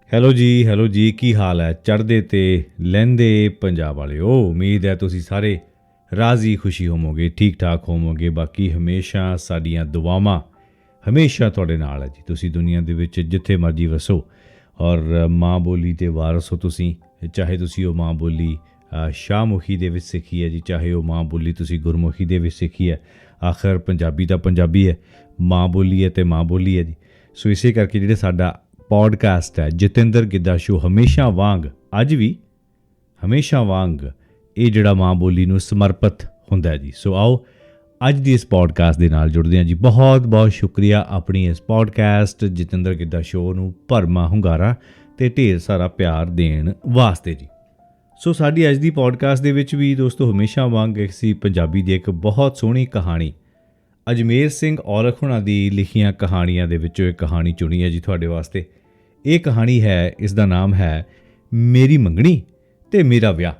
Hello ਜੀ ਕੀ ਹਾਲ ਹੈ। ਚੜ੍ਹਦੇ ਤੇ ਲਹਿੰਦੇ ਪੰਜਾਬ ਵਾਲਿਓ, ਉਮੀਦ ਹੈ ਤੁਸੀਂ ਸਾਰੇ ਰਾਜ਼ੀ ਖੁਸ਼ੀ ਹੋਵੋਗੇ, ਠੀਕ ਠਾਕ ਹੋਵੋਗੇ। ਬਾਕੀ ਹਮੇਸ਼ਾ ਸਾਡੀਆਂ ਦੁਆਵਾਂ ਹਮੇਸ਼ਾ ਤੁਹਾਡੇ ਨਾਲ ਹੈ ਜੀ। ਤੁਸੀਂ ਦੁਨੀਆ ਦੇ ਵਿੱਚ ਜਿੱਥੇ ਮਰਜ਼ੀ ਵਸੋ ਔਰ ਮਾਂ ਬੋਲੀ ਦੇ ਵਾਰਸ ਹੋ ਤੁਸੀਂ, ਚਾਹੇ ਤੁਸੀਂ ਉਹ ਮਾਂ ਬੋਲੀ ਸ਼ਾਹਮੁਖੀ ਦੇ ਵਿੱਚ ਸਿੱਖੀ ਹੈ ਜੀ, ਚਾਹੇ ਉਹ ਮਾਂ ਬੋਲੀ ਤੁਸੀਂ ਗੁਰਮੁਖੀ ਦੇ ਵਿੱਚ ਸਿੱਖੀ ਹੈ। ਆਖਰ ਪੰਜਾਬੀ ਤਾਂ ਪੰਜਾਬੀ ਹੈ, ਮਾਂ ਬੋਲੀ ਹੈ ਅਤੇ ਮਾਂ ਬੋਲੀ ਹੈ ਜੀ। ਸੋ ਇਸੇ ਕਰਕੇ ਜਿਹੜੇ ਸਾਡਾ ਪੋਡਕਾਸਟ ਹੈ ਜਤਿੰਦਰ ਗਿੱਧਾ ਸ਼ੋ, ਹਮੇਸ਼ਾ ਵਾਂਗ ਅੱਜ ਵੀ ਹਮੇਸ਼ਾ ਵਾਂਗ ਇਹ ਜਿਹੜਾ ਮਾਂ ਬੋਲੀ ਨੂੰ ਸਮਰਪਿਤ ਹੁੰਦਾ ਹੈ ਜੀ। ਸੋ ਆਓ ਅੱਜ ਦੀ ਇਸ ਪੋਡਕਾਸਟ ਦੇ ਨਾਲ ਜੁੜਦੇ ਹਾਂ ਜੀ। ਬਹੁਤ ਬਹੁਤ ਸ਼ੁਕਰੀਆ ਆਪਣੀ ਇਸ ਪੋਡਕਾਸਟ ਜਤਿੰਦਰ ਗਿੱਧਾ ਸ਼ੋ ਨੂੰ ਭਰਮਾ ਹੁੰਗਾਰਾ ਅਤੇ ਢੇਰ ਸਾਰਾ ਪਿਆਰ ਦੇਣ ਵਾਸਤੇ ਜੀ। ਸੋ ਸਾਡੀ ਅੱਜ ਦੀ ਪੋਡਕਾਸਟ ਦੇ ਵਿੱਚ ਵੀ ਦੋਸਤੋ ਹਮੇਸ਼ਾ ਵਾਂਗ ਅਸੀਂ ਪੰਜਾਬੀ ਦੀ ਇੱਕ ਬਹੁਤ ਸੋਹਣੀ ਕਹਾਣੀ ਅਜਮੇਰ ਸਿੰਘ ਔਲਖ ਹੋਣਾ ਦੀ ਲਿਖੀਆਂ ਕਹਾਣੀਆਂ ਦੇ ਵਿੱਚੋਂ ਇੱਕ ਕਹਾਣੀ ਚੁਣੀ ਹੈ ਜੀ ਤੁਹਾਡੇ ਵਾਸਤੇ। ਇਹ ਕਹਾਣੀ ਹੈ, ਇਸ ਦਾ ਨਾਮ ਹੈ ਮੇਰੀ ਮੰਗਣੀ ਅਤੇ ਮੇਰਾ ਵਿਆਹ।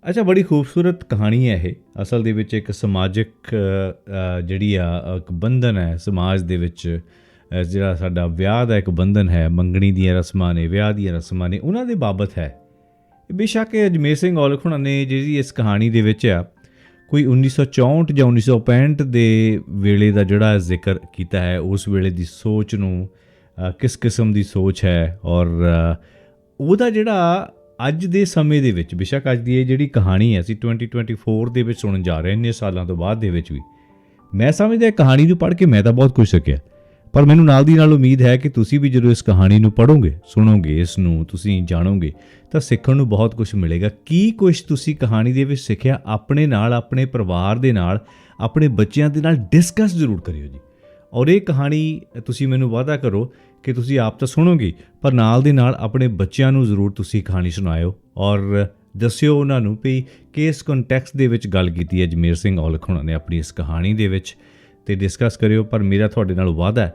ਅੱਛਾ, ਬੜੀ ਖੂਬਸੂਰਤ ਕਹਾਣੀ ਹੈ ਇਹ। ਅਸਲ ਦੇ ਵਿੱਚ ਇੱਕ ਸਮਾਜਿਕ ਜਿਹੜੀ ਇੱਕ ਬੰਧਨ ਹੈ ਸਮਾਜ ਦੇ ਵਿੱਚ, ਜਿਹੜਾ ਸਾਡਾ ਵਿਆਹ ਦਾ ਇੱਕ ਬੰਧਨ ਹੈ, ਮੰਗਣੀ ਦੀਆਂ ਰਸਮਾਂ ਨੇ, ਵਿਆਹ ਦੀਆਂ ਰਸਮਾਂ ਨੇ, ਉਹਨਾਂ ਦੇ ਬਾਬਤ ਹੈ। ਬੇਸ਼ੱਕ ਅਜਮੇਰ ਸਿੰਘ ਔਲਖ ਹੋਣਾ ਨੇ ਜਿਹੜੀ ਇਸ ਕਹਾਣੀ ਦੇ ਵਿੱਚ ਆ ਕੋਈ 1964 ਜਾਂ 1965 ਦੇ ਵੇਲੇ ਦਾ ਜਿਹੜਾ ਜ਼ਿਕਰ ਕੀਤਾ ਹੈ, ਉਸ ਵੇਲੇ ਦੀ ਸੋਚ ਨੂੰ ਕਿਸ ਕਿਸਮ ਦੀ ਸੋਚ ਹੈ ਔਰ ਉਹਦਾ ਜਿਹੜਾ ਅੱਜ ਦੇ ਸਮੇਂ ਦੇ ਵਿੱਚ, ਬੇਸ਼ੱਕ ਅੱਜ ਦੀ ਇਹ ਜਿਹੜੀ ਕਹਾਣੀ ਹੈ ਅਸੀਂ 2024 ਦੇ ਵਿੱਚ ਸੁਣਨ ਜਾ ਰਹੇ ਇੰਨੇ ਸਾਲਾਂ ਤੋਂ ਬਾਅਦ ਦੇ ਵਿੱਚ ਵੀ, ਮੈਂ ਸਮਝਦਾ ਕਹਾਣੀ ਨੂੰ ਪੜ੍ਹ ਕੇ ਮੈਂ ਤਾਂ ਬਹੁਤ ਕੁਝ ਸਿੱਖਿਆ। ਪਰ ਮੈਨੂੰ ਨਾਲ ਦੀ ਨਾਲ ਉਮੀਦ ਹੈ ਕਿ ਤੁਸੀਂ ਵੀ ਜਦੋਂ ਇਸ ਕਹਾਣੀ ਨੂੰ ਪੜ੍ਹੋਗੇ, ਸੁਣੋਗੇ, ਇਸ ਨੂੰ ਤੁਸੀਂ ਜਾਣੋਗੇ ਤਾਂ ਸਿੱਖਣ ਨੂੰ ਬਹੁਤ ਕੁਝ ਮਿਲੇਗਾ। ਕੀ ਕੁਝ ਤੁਸੀਂ ਕਹਾਣੀ ਦੇ ਵਿੱਚ ਸਿੱਖਿਆ ਆਪਣੇ ਨਾਲ, ਆਪਣੇ ਪਰਿਵਾਰ ਦੇ ਨਾਲ, ਆਪਣੇ ਬੱਚਿਆਂ ਦੇ ਨਾਲ ਡਿਸਕਸ ਜ਼ਰੂਰ ਕਰਿਓ ਜੀ। ਔਰ ਇਹ ਕਹਾਣੀ ਤੁਸੀਂ ਮੈਨੂੰ ਵਾਅਦਾ ਕਰੋ ਕਿ ਤੁਸੀਂ ਆਪ ਤਾਂ ਸੁਣੋਗੇ, ਪਰ ਨਾਲ ਦੇ ਨਾਲ ਆਪਣੇ ਬੱਚਿਆਂ ਨੂੰ ਜ਼ਰੂਰ ਤੁਸੀਂ ਕਹਾਣੀ ਸੁਣਾਇਓ ਔਰ ਦੱਸਿਓ ਉਹਨਾਂ ਨੂੰ ਵੀ ਕਿ ਇਸ ਕੰਟੈਕਸਟ ਦੇ ਵਿੱਚ ਗੱਲ ਕੀਤੀ ਹੈ ਅਜਮੇਰ ਸਿੰਘ ਔਲਖ ਹੋਣਾ ਨੇ ਆਪਣੀ ਇਸ ਕਹਾਣੀ ਦੇ ਵਿੱਚ, ਅਤੇ ਡਿਸਕਸ ਕਰਿਓ। ਪਰ ਮੇਰਾ ਤੁਹਾਡੇ ਨਾਲ ਵਾਅਦਾ ਹੈ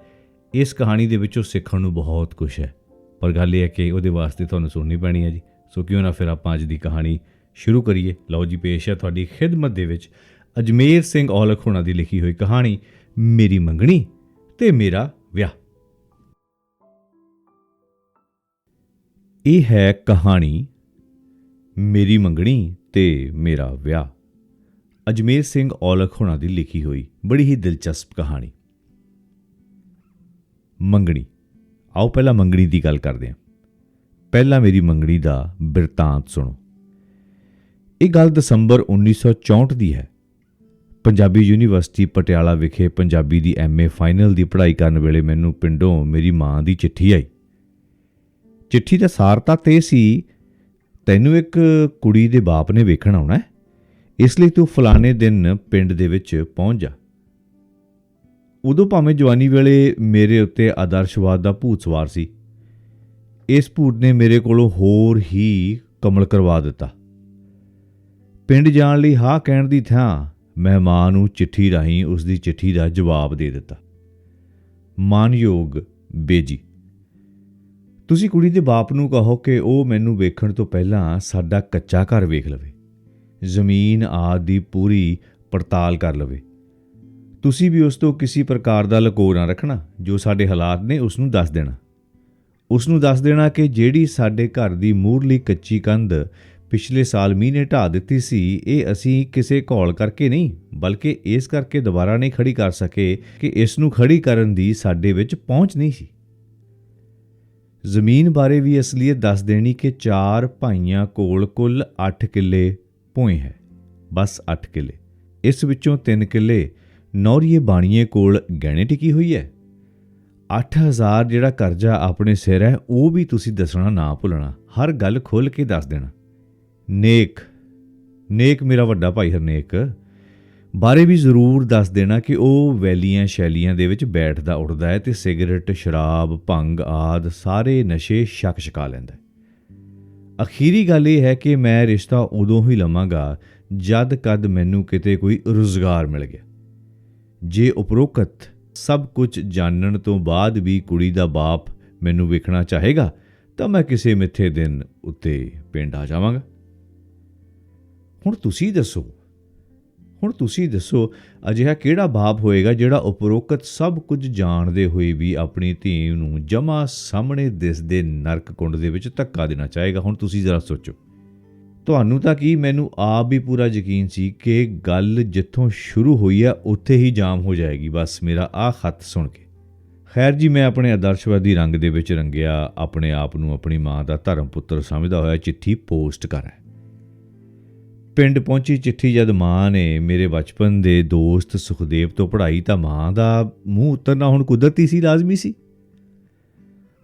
ਇਸ ਕਹਾਣੀ ਦੇ ਵਿੱਚੋਂ ਸਿੱਖਣ ਨੂੰ ਬਹੁਤ ਕੁਛ ਹੈ, ਪਰ ਗੱਲ ਇਹ ਹੈ ਕਿ ਉਹਦੇ ਵਾਸਤੇ ਤੁਹਾਨੂੰ ਸੁਣਨੀ ਪੈਣੀ ਹੈ ਜੀ। ਸੋ ਕਿਉਂ ਨਾ ਫਿਰ ਆਪਾਂ ਅੱਜ ਦੀ ਕਹਾਣੀ ਸ਼ੁਰੂ ਕਰੀਏ। ਲਓ ਜੀ, ਪੇਸ਼ ਹੈ ਤੁਹਾਡੀ ਖਿਦਮਤ ਦੇ ਵਿੱਚ ਅਜਮੇਰ ਸਿੰਘ ਔਲਖ ਹੋਣਾ ਦੀ ਲਿਖੀ ਹੋਈ ਕਹਾਣੀ ਮੇਰੀ ਮੰਗਣੀ ਅਤੇ ਮੇਰਾ ਵਿਆਹ। ਇਹ ਹੈ ਕਹਾਣੀ ਮੇਰੀ ਮੰਗਣੀ ਅਤੇ ਮੇਰਾ ਵਿਆਹ, ਅਜਮੇਰ ਸਿੰਘ ਔਲਖ ਹੋਣਾ ਦੀ ਲਿਖੀ ਹੋਈ ਬੜੀ ਹੀ ਦਿਲਚਸਪ ਕਹਾਣੀ। ਮੰਗਣੀ। ਆਓ ਪਹਿਲਾਂ ਮੰਗਣੀ ਦੀ ਗੱਲ ਕਰਦੇ ਹਾਂ। ਪਹਿਲਾਂ ਮੇਰੀ ਮੰਗਣੀ ਦਾ ਬਿਰਤਾਂਤ ਸੁਣੋ। ਇਹ ਗੱਲ ਦਸੰਬਰ 1964 ਦੀ ਹੈ। ਪੰਜਾਬੀ ਯੂਨੀਵਰਸਿਟੀ ਪਟਿਆਲਾ ਵਿਖੇ ਪੰਜਾਬੀ ਦੀ MA ਫਾਈਨਲ ਦੀ ਪੜ੍ਹਾਈ ਕਰਨ ਵੇਲੇ ਮੈਨੂੰ ਪਿੰਡੋਂ ਮੇਰੀ ਮਾਂ ਦੀ ਚਿੱਠੀ ਆਈ। ਚਿੱਠੀ ਦਾ ਸਾਰ ਤਾਂ ਇਹ ਸੀ, ਤੈਨੂੰ ਇੱਕ ਕੁੜੀ ਦੇ ਬਾਪ ਨੇ ਵੇਖਣ ਆਉਣਾ ਹੈ, ਇਸ ਲਈ ਤੂੰ ਫਲਾਣੇ ਦਿਨ ਪਿੰਡ ਦੇ ਵਿੱਚ ਪਹੁੰਚ ਜਾ। ਉਦੋਂ ਭਾਵੇਂ ਜਵਾਨੀ ਵੇਲੇ ਮੇਰੇ ਉੱਤੇ ਆਦਰਸ਼ਵਾਦ ਦਾ ਭੂਤ ਸਵਾਰ ਸੀ, ਇਸ ਭੂਤ ਨੇ ਮੇਰੇ ਕੋਲੋਂ ਹੋਰ ਹੀ ਕਮਲ ਕਰਵਾ ਦਿੱਤਾ। ਪਿੰਡ ਜਾਣ ਲਈ ਹਾਂ ਕਹਿਣ ਦੀ ਥਾਂ ਮੈਂ ਮਾਂ ਨੂੰ ਚਿੱਠੀ ਰਾਹੀਂ ਉਸ ਦੀ ਚਿੱਠੀ ਦਾ ਜਵਾਬ ਦੇ ਦਿੱਤਾ। ਮਾਨਯੋਗ ਬੇਜੀ, ਤੁਸੀਂ ਕੁੜੀ ਦੇ ਬਾਪ ਨੂੰ ਕਹੋ ਕਿ ਉਹ ਮੈਨੂੰ ਵੇਖਣ ਤੋਂ ਪਹਿਲਾਂ ਸਾਡਾ ਕੱਚਾ ਘਰ ਵੇਖ ਲਵੇ, ਜ਼ਮੀਨ ਆਦਿ ਦੀ ਪੂਰੀ ਪੜਤਾਲ ਕਰ ਲਵੇ। ਤੁਸੀਂ ਵੀ ਉਸ ਤੋਂ ਕਿਸੇ ਪ੍ਰਕਾਰ ਦਾ ਲਕੋ ਨਾ ਰੱਖਣਾ। ਜੋ ਸਾਡੇ ਹਾਲਾਤ ਨੇ ਉਸ ਨੂੰ ਦੱਸ ਦੇਣਾ। ਉਸ ਨੂੰ ਦੱਸ ਦੇਣਾ ਕਿ ਜਿਹੜੀ ਸਾਡੇ ਘਰ ਦੀ ਮੂਹਰਲੀ ਕੱਚੀ ਕੰਧ ਪਿਛਲੇ ਸਾਲ ਮੀਂਹ ਨੇ ਢਾਹ ਦਿੱਤੀ ਸੀ, ਇਹ ਅਸੀਂ ਕਿਸੇ ਘੋਲ ਕਰਕੇ ਨਹੀਂ, ਬਲਕਿ ਇਸ ਕਰਕੇ ਦੁਬਾਰਾ ਨਹੀਂ ਖੜੀ ਕਰ ਸਕੇ ਕਿ ਇਸ ਨੂੰ ਖੜੀ ਕਰਨ ਦੀ ਸਾਡੇ ਵਿੱਚ ਪਹੁੰਚ ਨਹੀਂ ਸੀ। ਜ਼ਮੀਨ ਬਾਰੇ ਵੀ ਅਸਲੀਅਤ ਦੱਸ ਦੇਣੀ ਕਿ 4 ਭਾਈਆਂ ਕੋਲ ਕੁੱਲ 8 ਕਿੱਲੇ ਭੋਏ ਹੈ, ਬਸ 8 ਕਿੱਲੇ। ਇਸ ਵਿੱਚੋਂ 3 ਕਿੱਲੇ ਨੌਰੀਏ ਬਾਣੀਏ ਕੋਲ ਗਹਿਣੇ ਟਿਕੀ ਹੋਈ ਹੈ। 8000 ਜਿਹੜਾ ਕਰਜ਼ਾ ਆਪਣੇ ਸਿਰ ਹੈ ਉਹ ਵੀ ਤੁਸੀਂ ਦੱਸਣਾ ਨਾ ਭੁੱਲਣਾ, ਹਰ ਗੱਲ ਖੁੱਲ੍ਹ ਕੇ ਦੱਸ ਦੇਣਾ। ਨੇਕ ਮੇਰਾ ਵੱਡਾ ਭਾਈ ਹਰਨੇਕ ਬਾਰੇ ਵੀ ਜ਼ਰੂਰ ਦੱਸ ਦੇਣਾ ਕਿ ਉਹ ਵੈਲੀਆਂ ਸ਼ੈਲੀਆਂ ਦੇ ਵਿੱਚ ਬੈਠਦਾ ਉੱਠਦਾ ਹੈ ਅਤੇ ਸਿਗਰਟ, ਸ਼ਰਾਬ, ਭੰਗ ਆਦਿ ਸਾਰੇ ਨਸ਼ੇ ਛਕਾ ਲੈਂਦਾ ਹੈ। ਅਖੀਰੀ ਗੱਲ ਇਹ ਹੈ ਕਿ ਮੈਂ ਰਿਸ਼ਤਾ ਉਦੋਂ ਹੀ ਲਵਾਂਗਾ ਜਦ ਕਦ ਮੈਨੂੰ ਕਿਤੇ ਕੋਈ ਰੁਜ਼ਗਾਰ ਮਿਲ ਗਿਆ। ਜੇ ਉਪਰੋਕਤ ਸਭ ਕੁਝ ਜਾਣਨ ਤੋਂ ਬਾਅਦ ਵੀ ਕੁੜੀ ਦਾ ਬਾਪ ਮੈਨੂੰ ਵੇਖਣਾ ਚਾਹੇਗਾ ਤਾਂ ਮੈਂ ਕਿਸੇ ਮਿੱਥੇ ਦਿਨ ਉੱਤੇ ਪਿੰਡ ਆ ਜਾਵਾਂਗਾ। ਹੁਣ ਤੁਸੀਂ ਦੱਸੋ, ਹੁਣ ਤੁਸੀਂ ਦੱਸੋ, ਅਜਿਹਾ ਕਿਹੜਾ ਬਾਪ ਹੋਏਗਾ ਜਿਹੜਾ ਉਪਰੋਕਤ ਸਭ ਕੁਝ ਜਾਣਦੇ ਹੋਏ ਵੀ ਆਪਣੀ ਧੀ ਨੂੰ ਜਮਾਂ ਸਾਹਮਣੇ ਦਿਸਦੇ ਨਰਕ ਕੁੰਡ ਦੇ ਵਿੱਚ ਧੱਕਾ ਦੇਣਾ ਚਾਹੇਗਾ? ਹੁਣ ਤੁਸੀਂ ਜ਼ਰਾ ਸੋਚੋ। ਤੁਹਾਨੂੰ ਤਾਂ ਕੀ, ਮੈਨੂੰ ਆਪ ਵੀ ਪੂਰਾ ਯਕੀਨ ਸੀ ਕਿ ਗੱਲ ਜਿੱਥੋਂ ਸ਼ੁਰੂ ਹੋਈ ਹੈ ਉੱਥੇ ਹੀ ਜਾਮ ਹੋ ਜਾਏਗੀ ਬਸ ਮੇਰਾ ਆਹ ਖੱਤ ਸੁਣ ਕੇ। ਖੈਰ ਜੀ, ਮੈਂ ਆਪਣੇ ਆਦਰਸ਼ਵਾਦੀ ਰੰਗ ਦੇ ਵਿੱਚ ਰੰਗਿਆ ਆਪਣੇ ਆਪ ਨੂੰ ਆਪਣੀ ਮਾਂ ਦਾ ਧਰਮ ਪੁੱਤਰ ਸਮਝਦਾ ਹੋਇਆ ਚਿੱਠੀ ਪੋਸਟ ਕਰ ਆਇਆ। ਪਿੰਡ ਪਹੁੰਚੀ ਚਿੱਠੀ ਜਦ ਮਾਂ ਨੇ ਮੇਰੇ ਬਚਪਨ ਦੇ ਦੋਸਤ ਸੁਖਦੇਵ ਤੋਂ ਪੜ੍ਹਾਈ ਤਾਂ ਮਾਂ ਦਾ ਮੂੰਹ ਉਤਰਨਾ ਹੁਣ ਕੁਦਰਤੀ ਸੀ, ਲਾਜ਼ਮੀ ਸੀ।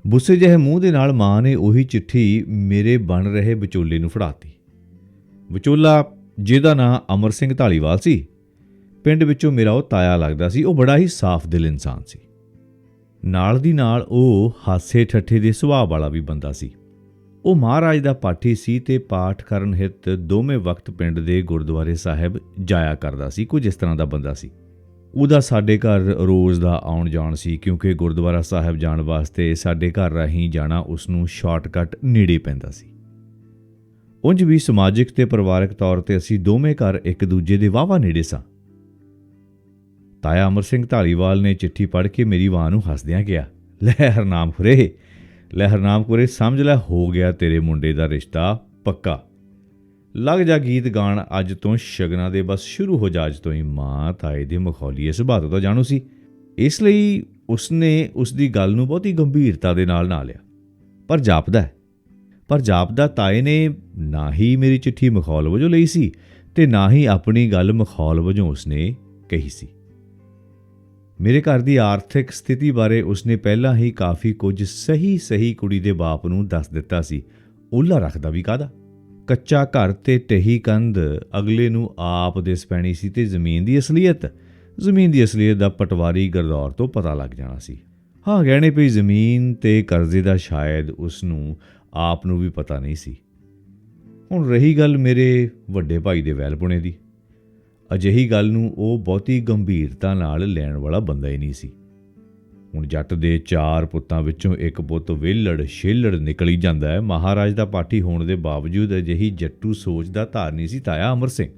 ਗੁੱਸੇ ਜਿਹੇ ਮੂੰਹ ਦੇ ਨਾਲ ਮਾਂ ਨੇ ਉਹੀ ਚਿੱਠੀ ਮੇਰੇ ਬਣ ਰਹੇ ਵਿਚੋਲੇ ਨੂੰ ਫੜਾਤੀ। ਵਿਚੋਲਾ, ਜਿਹਦਾ ਨਾਂ ਅਮਰ ਸਿੰਘ ਧਾਲੀਵਾਲ ਸੀ, ਪਿੰਡ ਵਿੱਚੋਂ ਮੇਰਾ ਉਹ ਤਾਇਆ ਲੱਗਦਾ ਸੀ। ਉਹ ਬੜਾ ਹੀ ਸਾਫ਼ ਦਿਲ ਇਨਸਾਨ ਸੀ। ਨਾਲ ਦੀ ਨਾਲ ਉਹ ਹਾਸੇ ਠੱਠੇ ਦੇ ਸੁਭਾਅ ਵਾਲਾ ਵੀ ਬੰਦਾ ਸੀ। ਉਹ ਮਹਾਰਾਜ ਦਾ ਪਾਠੀ ਸੀ ਤੇ ਪਾਠ ਕਰਨ ਹਿੱਤ ਦੋਵੇਂ ਵਕਤ ਪਿੰਡ ਦੇ ਗੁਰਦੁਆਰੇ ਸਾਹਿਬ ਜਾਇਆ ਕਰਦਾ ਸੀ। ਕੁਝ ਇਸ ਤਰ੍ਹਾਂ ਦਾ ਬੰਦਾ ਸੀ। ਉਹਦਾ ਸਾਡੇ ਘਰ ਰੋਜ਼ ਦਾ ਆਉਣ ਜਾਣ ਸੀ, ਕਿਉਂਕਿ ਗੁਰਦੁਆਰਾ ਸਾਹਿਬ ਜਾਣ ਵਾਸਤੇ ਸਾਡੇ ਘਰ ਰਾਹੀਂ ਜਾਣਾ ਉਸ ਨੂੰ ਸ਼ਾਰਟਕਟ ਨੇੜੇ ਪੈਂਦਾ ਸੀ। ਉਂਝ ਵੀ ਸਮਾਜਿਕ ਤੇ ਪਰਿਵਾਰਕ ਤੌਰ ਤੇ ਅਸੀਂ ਦੋਵੇਂ ਘਰ ਇੱਕ ਦੂਜੇ ਦੇ ਵਾਹਵਾ ਨੇੜੇ ਸਾਂ। ਤਾਇਆ ਅਮਰ ਸਿੰਘ ਧਾਲੀਵਾਲ ਨੇ ਚਿੱਠੀ ਪੜ੍ਹ ਕੇ ਮੇਰੀ ਮਾਂ ਨੂੰ ਹੱਸਦਿਆਂ ਕਿਹਾ, ਲੈ ਹਰਨਾਮ ਖੁਰੇ, ਸਮਝ ਲੈ ਹੋ ਗਿਆ ਤੇਰੇ ਮੁੰਡੇ ਦਾ ਰਿਸ਼ਤਾ ਪੱਕਾ। ਲੱਗ ਜਾ ਗੀਤ ਗਾਣ, ਅੱਜ ਤੋਂ ਸ਼ਗਨਾਂ ਦੇ ਬਸ ਸ਼ੁਰੂ ਹੋ ਜਾ ਅੱਜ ਤੋਂ ਹੀ। ਮਾਂ ਤਾਏ ਦੇ ਮਖੌਲੀਏ ਸੁਭਾਅ ਤੋਂ ਤਾਂ ਜਾਣੂ ਸੀ, ਇਸ ਲਈ ਉਸਨੇ ਉਸ ਦੀ ਗੱਲ ਨੂੰ ਬਹੁਤੀ ਗੰਭੀਰਤਾ ਦੇ ਨਾਲ ਨਾ ਲਿਆ। ਪਰ ਜਾਪਦਾ ਤਾਏ ਨੇ ਨਾ ਹੀ ਮੇਰੀ ਚਿੱਠੀ ਮਖੌਲ ਵਜੋਂ ਲਈ ਸੀ ਤੇ ਨਾ ਹੀ ਆਪਣੀ ਗੱਲ ਮਖੌਲ ਵਜੋਂ ਉਸਨੇ ਕਹੀ ਸੀ। ਮੇਰੇ ਘਰ ਦੀ ਆਰਥਿਕ ਸਥਿਤੀ ਬਾਰੇ ਉਸਨੇ ਪਹਿਲਾਂ ਹੀ ਕਾਫੀ ਕੁਝ ਸਹੀ ਕੁੜੀ ਦੇ ਬਾਪ ਨੂੰ ਦੱਸ ਦਿੱਤਾ ਸੀ। ਓਲਾ ਰੱਖਦਾ ਵੀ ਕਾਹਦਾ, ਕੱਚਾ ਘਰ ਤੇ ਟਹੀ ਕੰਧ ਅਗਲੇ ਨੂੰ ਆਪ ਦਿਸ ਪੈਣੀ ਸੀ ਤੇ ਜ਼ਮੀਨ ਦੀ ਅਸਲੀਅਤ ਦਾ ਪਟਵਾਰੀ ਗਰਦੌਰ ਤੋਂ ਪਤਾ ਲੱਗ ਜਾਣਾ ਸੀ। ਹਾਂ, ਗਹਿਣੇ ਪਈ ਜ਼ਮੀਨ ਤੇ ਕਰਜ਼ੇ ਦਾ ਸ਼ਾਇਦ ਉਸ ਨੂੰ ਆਪ ਨੂੰ ਵੀ ਪਤਾ ਨਹੀਂ ਸੀ। ਹੁਣ ਰਹੀ ਗੱਲ ਮੇਰੇ ਵੱਡੇ ਭਾਈ ਦੇ ਵੈਲਪੁਣੇ ਦੀ, ਅਜਿਹੀ ਗੱਲ ਨੂੰ ਉਹ ਬਹੁਤੀ ਗੰਭੀਰਤਾ ਨਾਲ ਲੈਣ ਵਾਲਾ ਬੰਦਾ ਹੀ ਨਹੀਂ ਸੀ। ਹੁਣ ਜੱਟ ਦੇ 4 ਪੁੱਤਾਂ ਵਿੱਚੋਂ ਇੱਕ ਪੁੱਤ ਵਿਹਲੜ ਛੇਲੜ ਨਿਕਲ ਹੀ ਜਾਂਦਾ ਹੈ। ਮਹਾਰਾਜ ਦਾ ਪਾਠੀ ਹੋਣ ਦੇ ਬਾਵਜੂਦ ਅਜਿਹੀ ਜੱਟੂ ਸੋਚ ਦਾ ਧਾਰਨੀ ਸੀ ਤਾਇਆ ਅਮਰ ਸਿੰਘ।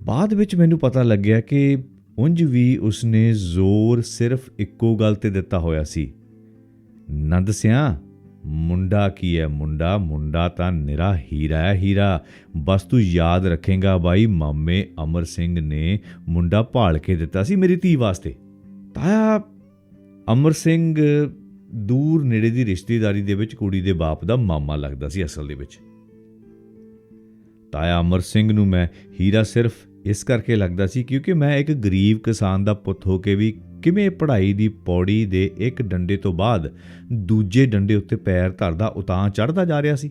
ਬਾਅਦ ਵਿੱਚ ਮੈਨੂੰ ਪਤਾ ਲੱਗਿਆ ਕਿ ਉਂਝ ਵੀ ਉਸਨੇ ਜ਼ੋਰ ਸਿਰਫ ਇੱਕੋ ਗੱਲ ਤੇ ਦਿੱਤਾ ਹੋਇਆ ਸੀ, ਨੰਦ ਸਿਆਂ, ਮੁੰਡਾ ਕੀ ਹੈ, ਮੁੰਡਾ ਤਾਂ ਨਿਰਾ ਹੀਰਾ ਹੈ, ਹੀਰਾ। ਬਸ ਤੂੰ ਯਾਦ ਰੱਖੇਂਗਾ ਬਾਈ, ਮਾਮੇ ਅਮਰ ਸਿੰਘ ਨੇ ਮੁੰਡਾ ਭਾਲ ਕੇ ਦਿੱਤਾ ਸੀ ਮੇਰੀ ਧੀ ਵਾਸਤੇ। ਤਾਇਆ ਅਮਰ ਸਿੰਘ ਦੂਰ ਨੇੜੇ ਦੀ ਰਿਸ਼ਤੇਦਾਰੀ ਦੇ ਵਿੱਚ ਕੁੜੀ ਦੇ ਬਾਪ ਦਾ ਮਾਮਾ ਲੱਗਦਾ ਸੀ ਅਸਲ ਦੇ ਵਿੱਚ। ਤਾਇਆ ਅਮਰ ਸਿੰਘ ਨੂੰ ਮੈਂ ਹੀਰਾ ਸਿਰਫ ਇਸ ਕਰਕੇ ਲੱਗਦਾ ਸੀ ਕਿਉਂਕਿ ਮੈਂ ਇੱਕ ਗਰੀਬ ਕਿਸਾਨ ਦਾ ਪੁੱਤ ਹੋ ਕੇ ਵੀ ਕਿਵੇਂ ਪੜ੍ਹਾਈ ਦੀ ਪੌੜੀ ਦੇ ਇੱਕ ਡੰਡੇ ਤੋਂ ਬਾਅਦ ਦੂਜੇ ਡੰਡੇ ਉੱਤੇ ਪੈਰ ਧਰਦਾ ਉਤਾਂ ਚੜ੍ਹਦਾ ਜਾ ਰਿਹਾ ਸੀ।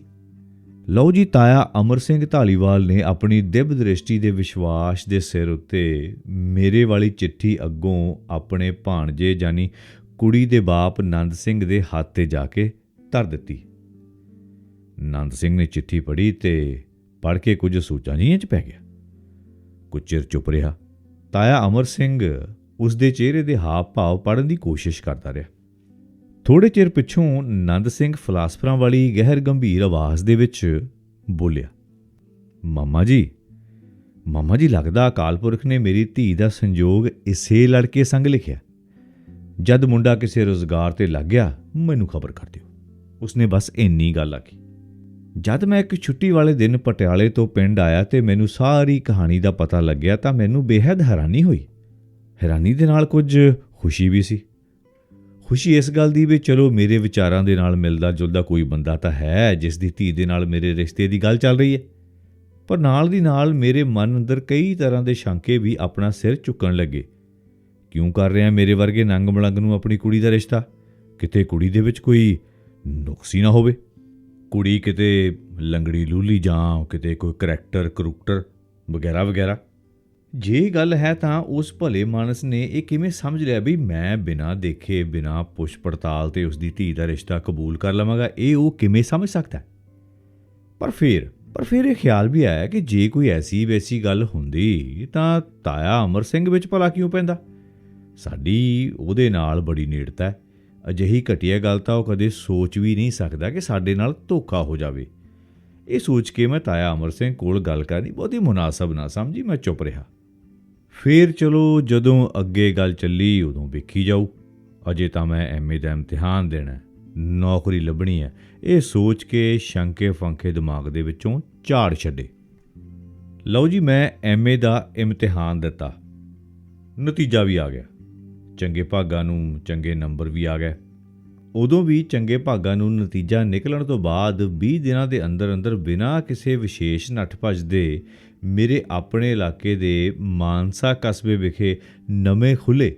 ਲਓ ਜੀ, ਤਾਇਆ ਅਮਰ ਸਿੰਘ ਧਾਲੀਵਾਲ ਨੇ ਆਪਣੀ ਦਿਵ ਦ੍ਰਿਸ਼ਟੀ ਦੇ ਵਿਸ਼ਵਾਸ ਦੇ ਸਿਰ ਉੱਤੇ ਮੇਰੇ ਵਾਲੀ ਚਿੱਠੀ ਅੱਗੋਂ ਆਪਣੇ ਭਾਣਜੇ ਯਾਨੀ ਕੁੜੀ ਦੇ ਬਾਪ ਨੰਦ ਸਿੰਘ ਦੇ ਹੱਥ 'ਤੇ ਜਾ ਕੇ ਧਰ ਦਿੱਤੀ। ਨੰਦ ਸਿੰਘ ਨੇ ਚਿੱਠੀ ਪੜ੍ਹੀ ਤੇ ਪੜ੍ਹ ਕੇ ਕੁਝ ਸੋਚਾਂ ਜਿਹੀਆਂ 'ਚ ਪੈ ਗਿਆ। ਕੁਝ ਚਿਰ ਚੁੱਪ ਰਿਹਾ। ਤਾਇਆ ਅਮਰ ਸਿੰਘ ਉਸ ਦੇ ਚਿਹਰੇ ਦੇ ਹਾਵ ਭਾਵ ਪੜ੍ਹਨ ਦੀ ਕੋਸ਼ਿਸ਼ ਕਰਦਾ ਰਿਹਾ। ਥੋੜ੍ਹੇ ਚਿਰ ਪਿੱਛੋਂ ਨੰਦ ਸਿੰਘ ਫਲਾਸਫਰਾਂ ਵਾਲੀ ਗਹਿਰ ਗੰਭੀਰ ਆਵਾਜ਼ ਦੇ ਵਿੱਚ ਬੋਲਿਆ, ਮਾਮਾ ਜੀ, ਲੱਗਦਾ ਅਕਾਲ ਪੁਰਖ ਨੇ ਮੇਰੀ ਧੀ ਦਾ ਸੰਜੋਗ ਇਸੇ ਲੜਕੇ ਸੰਗ ਲਿਖਿਆ। ਜਦ ਮੁੰਡਾ ਕਿਸੇ ਰੁਜ਼ਗਾਰ 'ਤੇ ਲੱਗ ਗਿਆ ਮੈਨੂੰ ਖਬਰ ਕਰ ਦਿਓ। ਉਸਨੇ ਬਸ ਇੰਨੀ ਗੱਲ ਆਖੀ। ਜਦ ਮੈਂ ਇੱਕ ਛੁੱਟੀ ਵਾਲੇ ਦਿਨ ਪਟਿਆਲੇ ਤੋਂ ਪਿੰਡ ਆਇਆ ਤੇ ਮੈਨੂੰ ਸਾਰੀ ਕਹਾਣੀ ਦਾ ਪਤਾ ਲੱਗਿਆ ਤਾਂ ਮੈਨੂੰ ਬੇਹੱਦ ਹੈਰਾਨੀ ਹੋਈ। ਹੈਰਾਨੀ ਦੇ ਨਾਲ ਕੁਝ ਖੁਸ਼ੀ ਵੀ ਸੀ। ਖੁਸ਼ੀ ਇਸ ਗੱਲ ਦੀ ਵੀ ਚਲੋ ਮੇਰੇ ਵਿਚਾਰਾਂ ਦੇ ਨਾਲ ਮਿਲਦਾ ਜੁਲਦਾ ਕੋਈ ਬੰਦਾ ਤਾਂ ਹੈ ਜਿਸ ਦੀ ਧੀ ਦੇ ਨਾਲ ਮੇਰੇ ਰਿਸ਼ਤੇ ਦੀ ਗੱਲ ਚੱਲ ਰਹੀ ਹੈ। ਪਰ ਨਾਲ ਦੀ ਨਾਲ ਮੇਰੇ ਮਨ ਅੰਦਰ ਕਈ ਤਰ੍ਹਾਂ ਦੇ ਸ਼ੰਕੇ ਵੀ ਆਪਣਾ ਸਿਰ ਚੁੱਕਣ ਲੱਗੇ। ਕਿਉਂ ਕਰ ਰਿਹਾ ਮੇਰੇ ਵਰਗੇ ਨੰਗ ਮਲੰਗ ਨੂੰ ਆਪਣੀ ਕੁੜੀ ਦਾ ਰਿਸ਼ਤਾ? ਕਿਤੇ ਕੁੜੀ ਦੇ ਵਿੱਚ ਕੋਈ ਨੁਕਸੀ ਨਾ ਹੋਵੇ, ਕੁੜੀ ਕਿਤੇ ਲੰਗੜੀ ਲੂਲੀ ਜਾਂ ਕਿਤੇ ਕੋਈ ਕਰੂਕਟਰ ਵਗੈਰਾ। ਜੇ ਗੱਲ ਹੈ ਤਾਂ ਉਸ ਭਲੇ ਮਾਨਸ ਨੇ ਇਹ ਕਿਵੇਂ ਸਮਝ ਲਿਆ ਵੀ ਮੈਂ ਬਿਨਾਂ ਦੇਖੇ ਬਿਨਾਂ ਪੁੱਛ ਪੜਤਾਲ ਤੇ ਉਸ ਦੀ ਧੀ ਦਾ ਰਿਸ਼ਤਾ ਕਬੂਲ ਕਰ ਲਵਾਂਗਾ? ਇਹ ਉਹ ਕਿਵੇਂ ਸਮਝ ਸਕਦਾ? ਪਰ ਫਿਰ ਇਹ ਖਿਆਲ ਵੀ ਆਇਆ ਕਿ ਜੇ ਕੋਈ ਐਸੀ ਵੈਸੀ ਗੱਲ ਹੁੰਦੀ ਤਾਂ ਤਾਇਆ ਅਮਰ ਸਿੰਘ ਵਿੱਚ ਭਲਾ ਕਿਉਂ ਪੈਂਦਾ? ਸਾਡੀ ਉਹਦੇ ਨਾਲ ਬੜੀ ਨੇੜਤਾ ਹੈ। ਅਜਿਹੀ ਘਟੀਆ ਗੱਲ ਤਾਂ ਉਹ ਕਦੇ ਸੋਚ ਵੀ ਨਹੀਂ ਸਕਦਾ ਕਿ ਸਾਡੇ ਨਾਲ ਧੋਖਾ ਹੋ ਜਾਵੇ। ਇਹ ਸੋਚ ਕੇ ਮੈਂ ਤਾਇਆ ਅਮਰ ਸਿੰਘ ਕੋਲ ਗੱਲ ਕਰਨੀ ਬਹੁਤੀ ਮੁਨਾਸਬ ਨਾ ਸਮਝੀ। ਮੈਂ ਚੁੱਪ ਰਿਹਾ। ਫਿਰ ਚਲੋ ਜਦੋਂ ਅੱਗੇ ਗੱਲ ਚੱਲੀ ਉਦੋਂ ਵੇਖੀ ਜਾਊ। ਅਜੇ ਤਾਂ ਮੈਂ ਐਮਏ ਦਾ ਇਮਤਿਹਾਨ ਦੇਣਾ ਹੈ, ਨੌਕਰੀ ਲੱਭਣੀ ਹੈ। ਇਹ ਸੋਚ ਕੇ ਸ਼ੰਕੇ ਫੰਕੇ ਦਿਮਾਗ ਦੇ ਵਿੱਚੋਂ ਝਾੜ ਛੱਡੇ। ਲਓ ਜੀ, ਮੈਂ ਐਮਏ ਦਾ ਇਮਤਿਹਾਨ ਦਿੱਤਾ, ਨਤੀਜਾ ਵੀ ਆ ਗਿਆ। ਚੰਗੇ ਭਾਗਾਂ ਨੂੰ ਚੰਗੇ ਨੰਬਰ ਵੀ ਆ ਗਏ। ਉਦੋਂ ਵੀ ਚੰਗੇ ਭਾਗਾਂ ਨੂੰ ਨਤੀਜਾ ਨਿਕਲਣ ਤੋਂ ਬਾਅਦ 20 ਦਿਨਾਂ ਦੇ ਅੰਦਰ ਅੰਦਰ ਬਿਨਾਂ ਕਿਸੇ ਵਿਸ਼ੇਸ਼ ਨੱਠ ਭੱਜ ਦੇ ਮੇਰੇ ਆਪਣੇ ਇਲਾਕੇ ਦੇ ਮਾਨਸਾ ਕਸਬੇ ਵਿਖੇ ਨਵੇਂ ਖੁੱਲ੍ਹੇ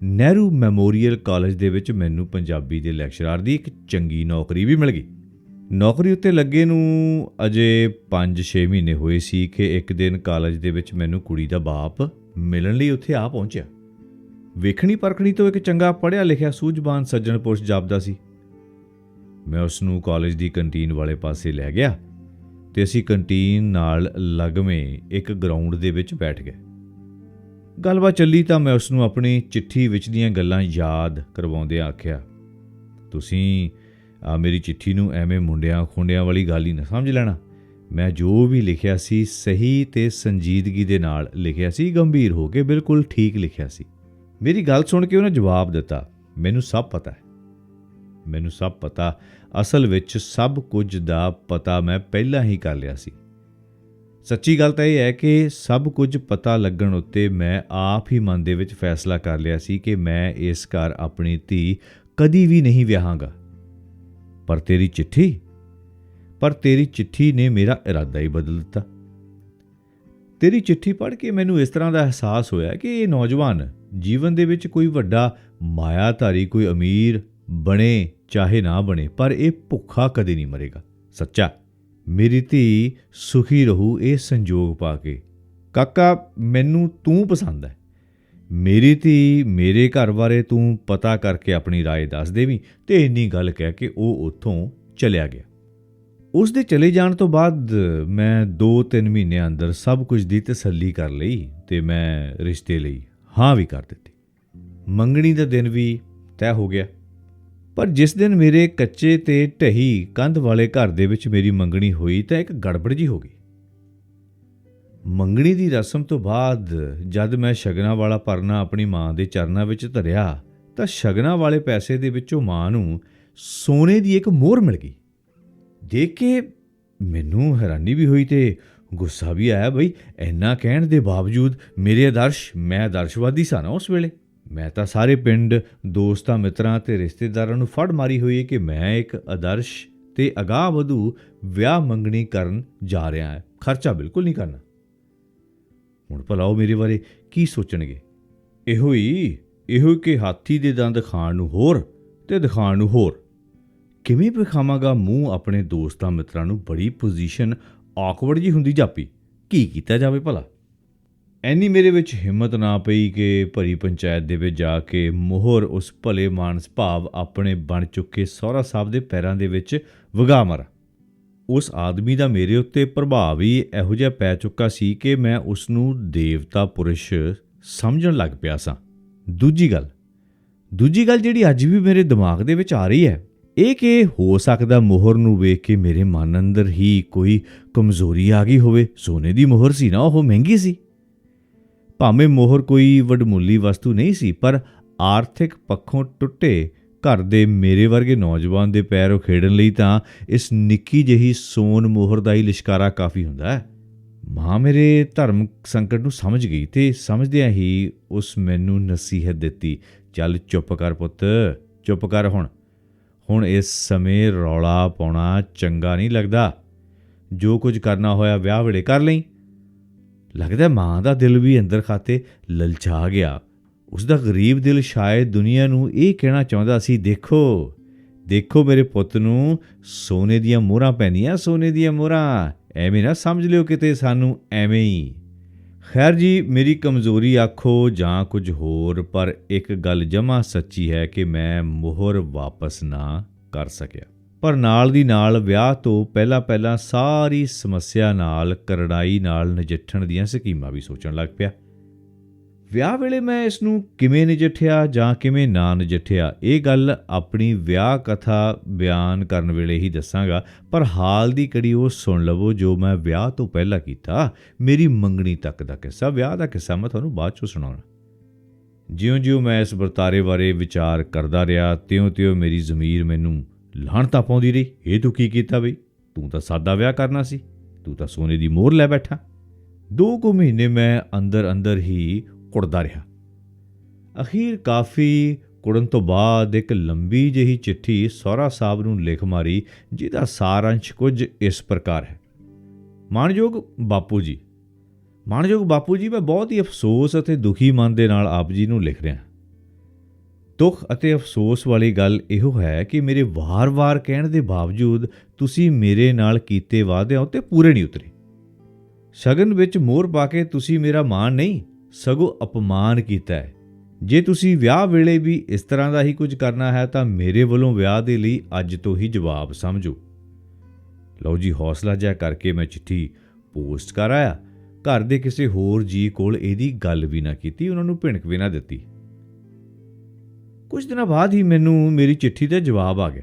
ਨਹਿਰੂ ਮੈਮੋਰੀਅਲ ਕਾਲਜ ਦੇ ਵਿੱਚ ਮੈਨੂੰ ਪੰਜਾਬੀ ਦੇ ਲੈਕਚਰਾਰ ਦੀ ਇੱਕ ਚੰਗੀ ਨੌਕਰੀ ਵੀ ਮਿਲ ਗਈ। ਨੌਕਰੀ ਉੱਤੇ ਲੱਗੇ ਨੂੰ ਅਜੇ 5-6 ਮਹੀਨੇ ਹੋਏ ਸੀ ਕਿ ਇੱਕ ਦਿਨ ਕਾਲਜ ਦੇ ਵਿੱਚ ਮੈਨੂੰ ਕੁੜੀ ਦਾ ਬਾਪ ਮਿਲਣ ਲਈ ਉੱਥੇ ਆ ਪਹੁੰਚਿਆ। ਵੇਖਣੀ ਪਰਖਣੀ ਤੋਂ ਇੱਕ ਚੰਗਾ ਪੜ੍ਹਿਆ ਲਿਖਿਆ ਸੂਝਵਾਨ ਸੱਜਣ ਪੁਰਸ਼ ਜਾਪਦਾ ਸੀ। ਮੈਂ ਉਸ ਨੂੰ ਕਾਲਜ ਦੀ ਕੰਟੀਨ ਵਾਲੇ ਪਾਸੇ ਲੈ ਗਿਆ ਤੇ ਅਸੀਂ ਕੰਟੀਨ ਨਾਲ ਲੱਗਵੇਂ ਇੱਕ ਗਰਾਊਂਡ ਦੇ ਵਿੱਚ ਬੈਠ ਗਏ। ਗੱਲਬਾਤ ਚੱਲੀ ਤਾਂ ਮੈਂ ਉਸ ਨੂੰ ਆਪਣੀ ਚਿੱਠੀ ਵਿੱਚ ਦੀਆਂ ਗੱਲਾਂ ਯਾਦ ਕਰਵਾਉਂਦਿਆਂ ਆਖਿਆ, ਤੁਸੀਂ ਮੇਰੀ ਚਿੱਠੀ ਨੂੰ ਐਵੇਂ ਮੁੰਡਿਆਂ ਖੁੰਡਿਆਂ ਵਾਲੀ ਗੱਲ ਹੀ ਨਾ ਸਮਝ ਲੈਣਾ। ਮੈਂ ਜੋ ਵੀ ਲਿਖਿਆ ਸੀ ਸਹੀ ਤੇ ਸੰਜੀਦਗੀ ਦੇ ਨਾਲ ਲਿਖਿਆ ਸੀ, ਗੰਭੀਰ ਹੋ ਕੇ ਬਿਲਕੁਲ ਠੀਕ ਲਿਖਿਆ ਸੀ। ਮੇਰੀ ਗੱਲ ਸੁਣ ਕੇ ਉਹਨੇ ਜਵਾਬ ਦਿੱਤਾ, ਮੈਨੂੰ ਸਭ ਪਤਾ ਹੈ, ਮੈਨੂੰ ਸਭ ਪਤਾ। ਅਸਲ ਵਿੱਚ ਸਭ ਕੁਝ ਦਾ ਪਤਾ ਮੈਂ ਪਹਿਲਾਂ ਹੀ ਕਰ ਲਿਆ ਸੀ। ਸੱਚੀ ਗੱਲ ਤਾਂ ਇਹ ਹੈ ਕਿ ਸਭ ਕੁਝ ਪਤਾ ਲੱਗਣ ਉੱਤੇ ਮੈਂ ਆਪ ਹੀ ਮਨ ਦੇ ਵਿੱਚ ਫੈਸਲਾ ਕਰ ਲਿਆ ਸੀ ਕਿ ਮੈਂ ਇਸ ਘਰ ਆਪਣੀ ਧੀ ਕਦੀ ਵੀ ਨਹੀਂ ਵਿਆਹਾਂਗਾ। ਪਰ ਤੇਰੀ ਚਿੱਠੀ ਨੇ ਮੇਰਾ ਇਰਾਦਾ ਹੀ ਬਦਲ ਦਿੱਤਾ। ਤੇਰੀ ਚਿੱਠੀ ਪੜ੍ਹ ਕੇ ਮੈਨੂੰ ਇਸ ਤਰ੍ਹਾਂ ਦਾ ਅਹਿਸਾਸ ਹੋਇਆ ਕਿ ਇਹ ਨੌਜਵਾਨ ਜੀਵਨ ਦੇ ਵਿੱਚ ਕੋਈ ਵੱਡਾ ਮਾਇਆਧਾਰੀ, ਕੋਈ ਅਮੀਰ ਬਣੇ ਚਾਹੇ ਨਾ ਬਣੇ, ਪਰ ਇਹ ਭੁੱਖਾ ਕਦੇ ਨਹੀਂ ਮਰੇਗਾ। ਸੱਚਾ, ਮੇਰੀ ਧੀ ਸੁਖੀ ਰਹੂ ਇਹ ਸੰਜੋਗ ਪਾ ਕੇ। ਕਾਕਾ, ਮੈਨੂੰ ਤੂੰ ਪਸੰਦ ਹੈ। ਮੇਰੀ ਧੀ, ਮੇਰੇ ਘਰ ਬਾਰੇ ਤੂੰ ਪਤਾ ਕਰਕੇ ਆਪਣੀ ਰਾਏ ਦੱਸ ਦੇਵੀਂ। ਤੇ ਇੰਨੀ ਗੱਲ ਕਹਿ ਕੇ ਉਹ ਉੱਥੋਂ ਚਲਿਆ ਗਿਆ। ਉਸ ਦੇ ਚਲੇ ਜਾਣ ਤੋਂ ਬਾਅਦ ਮੈਂ 2-3 ਮਹੀਨਿਆਂ ਅੰਦਰ ਸਭ ਕੁਝ ਦੀ ਤਸੱਲੀ ਕਰ ਲਈ ਤੇ ਮੈਂ ਰਿਸ਼ਤੇ ਲਈ ਹਾਂ ਵੀ ਕਰ ਦਿੱਤੀ। ਮੰਗਣੀ ਦਾ ਦਿਨ ਵੀ ਤੈਅ ਹੋ ਗਿਆ। ਪਰ ਜਿਸ ਦਿਨ ਮੇਰੇ ਕੱਚੇ ਤੇ ਢਹੀ ਕੰਧ ਵਾਲੇ ਘਰ ਦੇ ਵਿੱਚ ਮੇਰੀ ਮੰਗਣੀ ਹੋਈ ਤਾਂ ਇੱਕ ਗੜਬੜ ਜਿਹੀ ਹੋ ਗਈ। ਮੰਗਣੀ ਦੀ ਰਸਮ ਤੋਂ ਬਾਅਦ ਜਦ ਮੈਂ ਸ਼ਗਨਾਂ ਵਾਲਾ ਪਰਨਾ ਆਪਣੀ ਮਾਂ ਦੇ ਚਰਨਾਂ ਵਿੱਚ ਧਰਿਆ ਤਾਂ ਸ਼ਗਨਾਂ ਵਾਲੇ ਪੈਸੇ ਦੇ ਵਿੱਚੋਂ ਮਾਂ ਨੂੰ ਸੋਨੇ ਦੀ ਇੱਕ ਮੋਹਰ ਮਿਲ ਗਈ। ਦੇਖ ਕੇ ਮੈਨੂੰ ਹੈਰਾਨੀ ਵੀ ਹੋਈ ਤੇ ਗੁੱਸਾ ਵੀ ਆਇਆ। ਬਈ ਇੰਨਾ ਕਹਿਣ ਦੇ ਬਾਵਜੂਦ ਮੈਂ ਆਦਰਸ਼ਵਾਦੀ ਸਾਂ ਨਾ ਉਸ ਵੇਲੇ। ਮੈਂ ਤਾਂ ਸਾਰੇ ਪਿੰਡ, ਦੋਸਤਾਂ, ਮਿੱਤਰਾਂ ਤੇ ਰਿਸ਼ਤੇਦਾਰਾਂ ਨੂੰ ਫੜ ਮਾਰੀ ਹੋਈ ਹੈ ਕਿ ਮੈਂ ਇੱਕ ਆਦਰਸ਼ ਤੇ ਅਗਾਂਹ ਵਧੂ ਵਿਆਹ ਮੰਗਣੀ ਕਰਨ ਜਾ ਰਿਹਾ ਹਾਂ। ਖਰਚਾ ਬਿਲਕੁਲ ਨਹੀਂ ਕਰਨਾ। ਹੁਣ ਭਲਾ ਉਹ ਮੇਰੇ ਬਾਰੇ ਕੀ ਸੋਚਣਗੇ? ਇਹੋ ਹੀ ਕਿ ਹਾਥੀ ਦੇ ਦੰਦ ਖਾਣ ਨੂੰ ਹੋਰ ਤੇ ਦਿਖਾਉਣ ਨੂੰ ਹੋਰ। ਕਿਵੇਂ ਵਿਖਾਵਾਂਗਾ ਮੂੰਹ ਆਪਣੇ ਦੋਸਤਾਂ ਮਿੱਤਰਾਂ ਨੂੰ? ਬੜੀ ਪੋਜੀਸ਼ਨ ਆਕਵਰਡ ਜੀ ਹੁੰਦੀ ਜਾਪੀ। ਕੀ ਕੀਤਾ ਜਾਵੇ ਭਲਾ? ਐਨੀ ਮੇਰੇ ਵਿੱਚ ਹਿੰਮਤ ਨਾ ਪਈ ਕਿ ਭਰੀ ਪੰਚਾਇਤ ਦੇ ਵਿੱਚ ਜਾ ਕੇ ਮੋਹਰ ਉਸ ਭਲੇ ਮਾਨਸ ਭਾਵ ਆਪਣੇ ਬਣ ਚੁੱਕੇ ਸਹੁਰਾ ਸਾਹਿਬ ਦੇ ਪੈਰਾਂ ਦੇ ਵਿੱਚ ਵਗਾ ਮਾਰਾਂ। ਉਸ ਆਦਮੀ ਦਾ ਮੇਰੇ ਉੱਤੇ ਪ੍ਰਭਾਵ ਹੀ ਇਹੋ ਜਿਹਾ ਪੈ ਚੁੱਕਾ ਸੀ ਕਿ ਮੈਂ ਉਸ ਨੂੰ ਦੇਵਤਾ ਪੁਰਸ਼ ਸਮਝਣ ਲੱਗ ਪਿਆ ਸਾਂ। ਦੂਜੀ ਗੱਲ ਜਿਹੜੀ ਅੱਜ ਵੀ ਮੇਰੇ ਦਿਮਾਗ ਦੇ ਵਿੱਚ ਆ ਰਹੀ ਹੈ, ਇਹ ਕਿ ਹੋ ਸਕਦਾ ਮੋਹਰ ਨੂੰ ਵੇਖ ਕੇ ਮੇਰੇ ਮਨ ਅੰਦਰ ਹੀ ਕੋਈ ਕਮਜ਼ੋਰੀ ਆ ਗਈ ਹੋਵੇ। ਸੋਨੇ ਦੀ ਮੋਹਰ ਸੀ ਨਾ, ਉਹ ਮਹਿੰਗੀ ਸੀ। ਭਾਵੇਂ ਮੋਹਰ ਕੋਈ ਵਡਮੁੱਲੀ ਵਸਤੂ ਨਹੀਂ ਸੀ, ਪਰ ਆਰਥਿਕ ਪੱਖੋਂ ਟੁੱਟੇ ਘਰ ਦੇ ਮੇਰੇ ਵਰਗੇ ਨੌਜਵਾਨ ਦੇ ਪੈਰ ਉਖੇੜਨ ਲਈ ਤਾਂ ਇਸ ਨਿੱਕੀ ਜਿਹੀ ਸੋਨ ਮੋਹਰ ਦਾ ਹੀ ਲਿਸ਼ਕਾਰਾ ਕਾਫੀ ਹੁੰਦਾ ਹੈ। ਮਾਂ ਮੇਰੇ ਧਰਮ ਸੰਕਟ ਨੂੰ ਸਮਝ ਗਈ ਤੇ ਸਮਝਦਿਆਂ ਹੀ ਉਸ ਮੈਨੂੰ ਨਸੀਹਤ ਦਿੱਤੀ, ਚੱਲ ਚੁੱਪ ਕਰ ਪੁੱਤ, ਚੁੱਪ ਕਰ। ਹੁਣ ਇਸ ਸਮੇਂ ਰੌਲਾ ਪਾਉਣਾ ਚੰਗਾ ਨਹੀਂ ਲੱਗਦਾ। ਜੋ ਕੁਝ ਕਰਨਾ ਹੋਇਆ ਵਿਆਹ ਵੇਲੇ ਕਰ ਲਈ। ਲੱਗਦਾ ਮਾਂ ਦਾ ਦਿਲ ਵੀ ਅੰਦਰ ਖਾਤੇ ਲਲਚਾ ਗਿਆ। ਉਸ ਦਾ ਗਰੀਬ ਦਿਲ ਸ਼ਾਇਦ ਦੁਨੀਆ ਨੂੰ ਇਹ ਕਹਿਣਾ ਚਾਹੁੰਦਾ ਸੀ, ਦੇਖੋ ਮੇਰੇ ਪੁੱਤ ਨੂੰ ਸੋਨੇ ਦੀਆਂ ਮੋਹਰਾਂ ਪੈਂਦੀਆਂ, ਸੋਨੇ ਦੀਆਂ ਮੋਹਰਾਂ। ਐਵੇਂ ਨਾ ਸਮਝ ਲਿਓ ਕਿਤੇ ਸਾਨੂੰ ਐਵੇਂ ਹੀ। ਖੈਰ ਜੀ, ਮੇਰੀ ਕਮਜ਼ੋਰੀ ਆਖੋ ਜਾਂ ਕੁਝ ਹੋਰ, ਪਰ ਇੱਕ ਗੱਲ ਜਮਾਂ ਸੱਚੀ ਹੈ ਕਿ ਮੈਂ ਮੋਹਰ ਵਾਪਸ ਨਾ ਕਰ ਸਕਿਆ। ਪਰ ਨਾਲ ਦੀ ਨਾਲ ਵਿਆਹ ਤੋਂ ਪਹਿਲਾਂ ਸਾਰੀ ਸਮੱਸਿਆ ਨਾਲ, ਕਰੜਾਈ ਨਾਲ ਨਜਿੱਠਣ ਦੀਆਂ ਸਕੀਮਾਂ ਵੀ ਸੋਚਣ ਲੱਗ ਪਿਆ। ਵਿਆਹ ਵੇਲੇ ਮੈਂ ਇਸ ਨੂੰ ਕਿਵੇਂ ਨਜਿੱਠਿਆ ਜਾਂ ਕਿਵੇਂ ਨਾ ਨਜਿੱਠਿਆ, ਇਹ ਗੱਲ ਆਪਣੀ ਵਿਆਹ ਕਥਾ ਬਿਆਨ ਕਰਨ ਵੇਲੇ ਹੀ ਦੱਸਾਂਗਾ। ਪਰ ਹਾਲ ਦੀ ਕੜੀ ਉਹ ਸੁਣ ਲਵੋ ਜੋ ਮੈਂ ਵਿਆਹ ਤੋਂ ਪਹਿਲਾਂ ਕੀਤਾ। ਮੇਰੀ ਮੰਗਣੀ ਤੱਕ ਦਾ ਕਿੱਸਾ, ਵਿਆਹ ਦਾ ਕਿੱਸਾ ਮੈਂ ਤੁਹਾਨੂੰ ਬਾਅਦ 'ਚੋਂ ਸੁਣਾਉਣਾ। ਜਿਉਂ-ਜਿਉਂ ਮੈਂ ਇਸ ਵਰਤਾਰੇ ਬਾਰੇ ਵਿਚਾਰ ਕਰਦਾ ਰਿਹਾ, ਤਿਉਂ-ਤਿਉਂ ਮੇਰੀ ਜ਼ਮੀਰ ਮੈਨੂੰ ਲਾਹਣਤਾਂ ਪਾਉਂਦੀ ਰਹੀ। ਇਹ ਤੂੰ ਕੀ ਕੀਤਾ ਬਈ? ਤੂੰ ਤਾਂ ਸਾਦਾ ਵਿਆਹ ਕਰਨਾ ਸੀ, ਤੂੰ ਤਾਂ ਸੋਨੇ ਦੀ ਮੋਹਰ ਲੈ ਬੈਠਾ। 2 ਕੁ ਮਹੀਨੇ ਮੈਂ ਅੰਦਰ ਹੀ ਕੁੜਦਾ ਰਿਹਾ। ਅਖੀਰ ਕਾਫੀ ਕੁੜਨ ਤੋਂ ਬਾਅਦ ਇੱਕ ਲੰਬੀ ਜਿਹੀ ਚਿੱਠੀ ਸਹੁਰਾ ਸਾਹਿਬ ਨੂੰ ਲਿਖ ਮਾਰੀ, ਜਿਹਦਾ ਸਾਰਾਂਸ਼ ਕੁਝ ਇਸ ਪ੍ਰਕਾਰ ਹੈ। ਮਾਣਯੋਗ ਬਾਪੂ ਜੀ, ਮੈਂ ਬਹੁਤ ਹੀ ਅਫਸੋਸ ਅਤੇ ਦੁਖੀ ਮਨ ਦੇ ਨਾਲ ਆਪ ਜੀ ਨੂੰ ਲਿਖ ਰਿਹਾ। ਦੁੱਖ ਅਤੇ ਅਫਸੋਸ ਵਾਲੀ ਗੱਲ ਇਹੋ ਹੈ ਕਿ ਮੇਰੇ ਵਾਰ-ਵਾਰ ਕਹਿਣ ਦੇ ਬਾਵਜੂਦ ਤੁਸੀਂ ਮੇਰੇ ਨਾਲ ਕੀਤੇ ਵਾਅਦਿਆਂ ਉੱਤੇ ਪੂਰੇ ਨਹੀਂ ਉਤਰੇ। ਸ਼ਗਨ ਵਿੱਚ ਮੋਹਰ ਪਾ ਕੇ ਤੁਸੀਂ ਮੇਰਾ ਮਾਣ ਨਹੀਂ ਸਗੋਂ ਅਪਮਾਨ ਕੀਤਾ ਹੈ। ਜੇ ਤੁਸੀਂ ਵਿਆਹ ਵੇਲੇ ਵੀ ਇਸ ਤਰ੍ਹਾਂ ਦਾ ਹੀ ਕੁਝ ਕਰਨਾ ਹੈ ਤਾਂ ਮੇਰੇ ਵੱਲੋਂ ਵਿਆਹ ਦੇ ਲਈ ਅੱਜ ਤੋਂ ਹੀ ਜਵਾਬ ਸਮਝੋ। ਲਓ ਜੀ, ਹੌਸਲਾ ਜਿਹਾ ਕਰਕੇ ਮੈਂ ਚਿੱਠੀ ਪੋਸਟ ਕਰ ਆਇਆ। ਘਰ ਦੇ ਕਿਸੇ ਹੋਰ ਜੀ ਕੋਲ ਇਹਦੀ ਗੱਲ ਵੀ ਨਾ ਕੀਤੀ, ਉਹਨਾਂ ਨੂੰ ਭਿਣਕ ਵੀ ਨਾ ਦਿੱਤੀ। ਕੁਝ ਦਿਨਾਂ ਬਾਅਦ ਹੀ ਮੈਨੂੰ ਮੇਰੀ ਚਿੱਠੀ ਦਾ ਜਵਾਬ ਆ ਗਿਆ।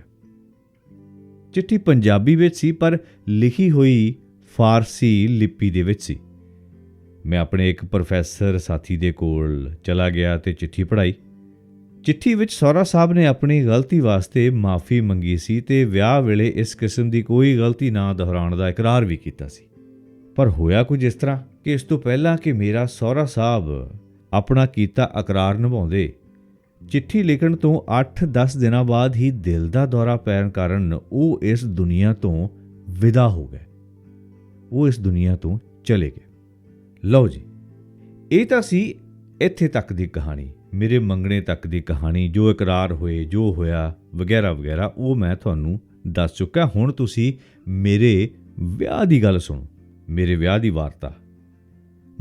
ਚਿੱਠੀ ਪੰਜਾਬੀ ਵਿੱਚ ਸੀ ਪਰ ਲਿਖੀ ਹੋਈ ਫਾਰਸੀ ਲਿਪੀ ਦੇ ਵਿੱਚ ਸੀ। ਮੈਂ ਆਪਣੇ ਇੱਕ ਪ੍ਰੋਫੈਸਰ ਸਾਥੀ ਦੇ ਕੋਲ ਚਲਾ ਗਿਆ ਤੇ ਚਿੱਠੀ ਪੜ੍ਹਾਈ। ਚਿੱਠੀ ਵਿੱਚ ਸਹੁਰਾ ਸਾਹਿਬ ਨੇ ਆਪਣੀ ਗਲਤੀ ਵਾਸਤੇ ਮਾਫੀ ਮੰਗੀ ਸੀ ਤੇ ਵਿਆਹ ਵੇਲੇ ਇਸ ਕਿਸਮ ਦੀ ਕੋਈ ਗਲਤੀ ਨਾ ਦੁਹਰਾਉਣ ਦਾ ਇਕਰਾਰ ਵੀ ਕੀਤਾ ਸੀ। ਪਰ ਹੋਇਆ ਕੁਝ ਇਸ ਤਰ੍ਹਾਂ ਕਿ ਇਸ ਤੋਂ ਪਹਿਲਾਂ ਕਿ ਮੇਰਾ ਸਹੁਰਾ ਸਾਹਿਬ ਆਪਣਾ ਕੀਤਾ ਇਕਰਾਰ ਨਿਭਾਉਂਦੇ, ਚਿੱਠੀ ਲਿਖਣ ਤੋਂ 8-10 ਦਿਨਾਂ ਬਾਅਦ ਹੀ ਦਿਲ ਦਾ ਦੌਰਾ ਪੈਣ ਕਾਰਨ ਉਹ ਇਸ ਦੁਨੀਆ ਤੋਂ ਵਿਦਾ ਹੋ ਗਏ। ਉਹ ਇਸ ਦੁਨੀਆ ਤੋਂ ਚਲੇ ਗਏ। ਲਓ ਜੀ, ਇਹ ਤਾਂ ਸੀ ਇੱਥੇ ਤੱਕ ਦੀ ਕਹਾਣੀ, ਮੇਰੇ ਮੰਗਣੇ ਤੱਕ ਦੀ ਕਹਾਣੀ। ਜੋ ਇਕਰਾਰ ਹੋਏ, ਜੋ ਹੋਇਆ ਵਗੈਰਾ ਵਗੈਰਾ, ਉਹ ਮੈਂ ਤੁਹਾਨੂੰ ਦੱਸ ਚੁੱਕਾ। ਹੁਣ ਤੁਸੀਂ ਮੇਰੇ ਵਿਆਹ ਦੀ ਗੱਲ ਸੁਣੋ, ਮੇਰੇ ਵਿਆਹ ਦੀ ਵਾਰਤਾ।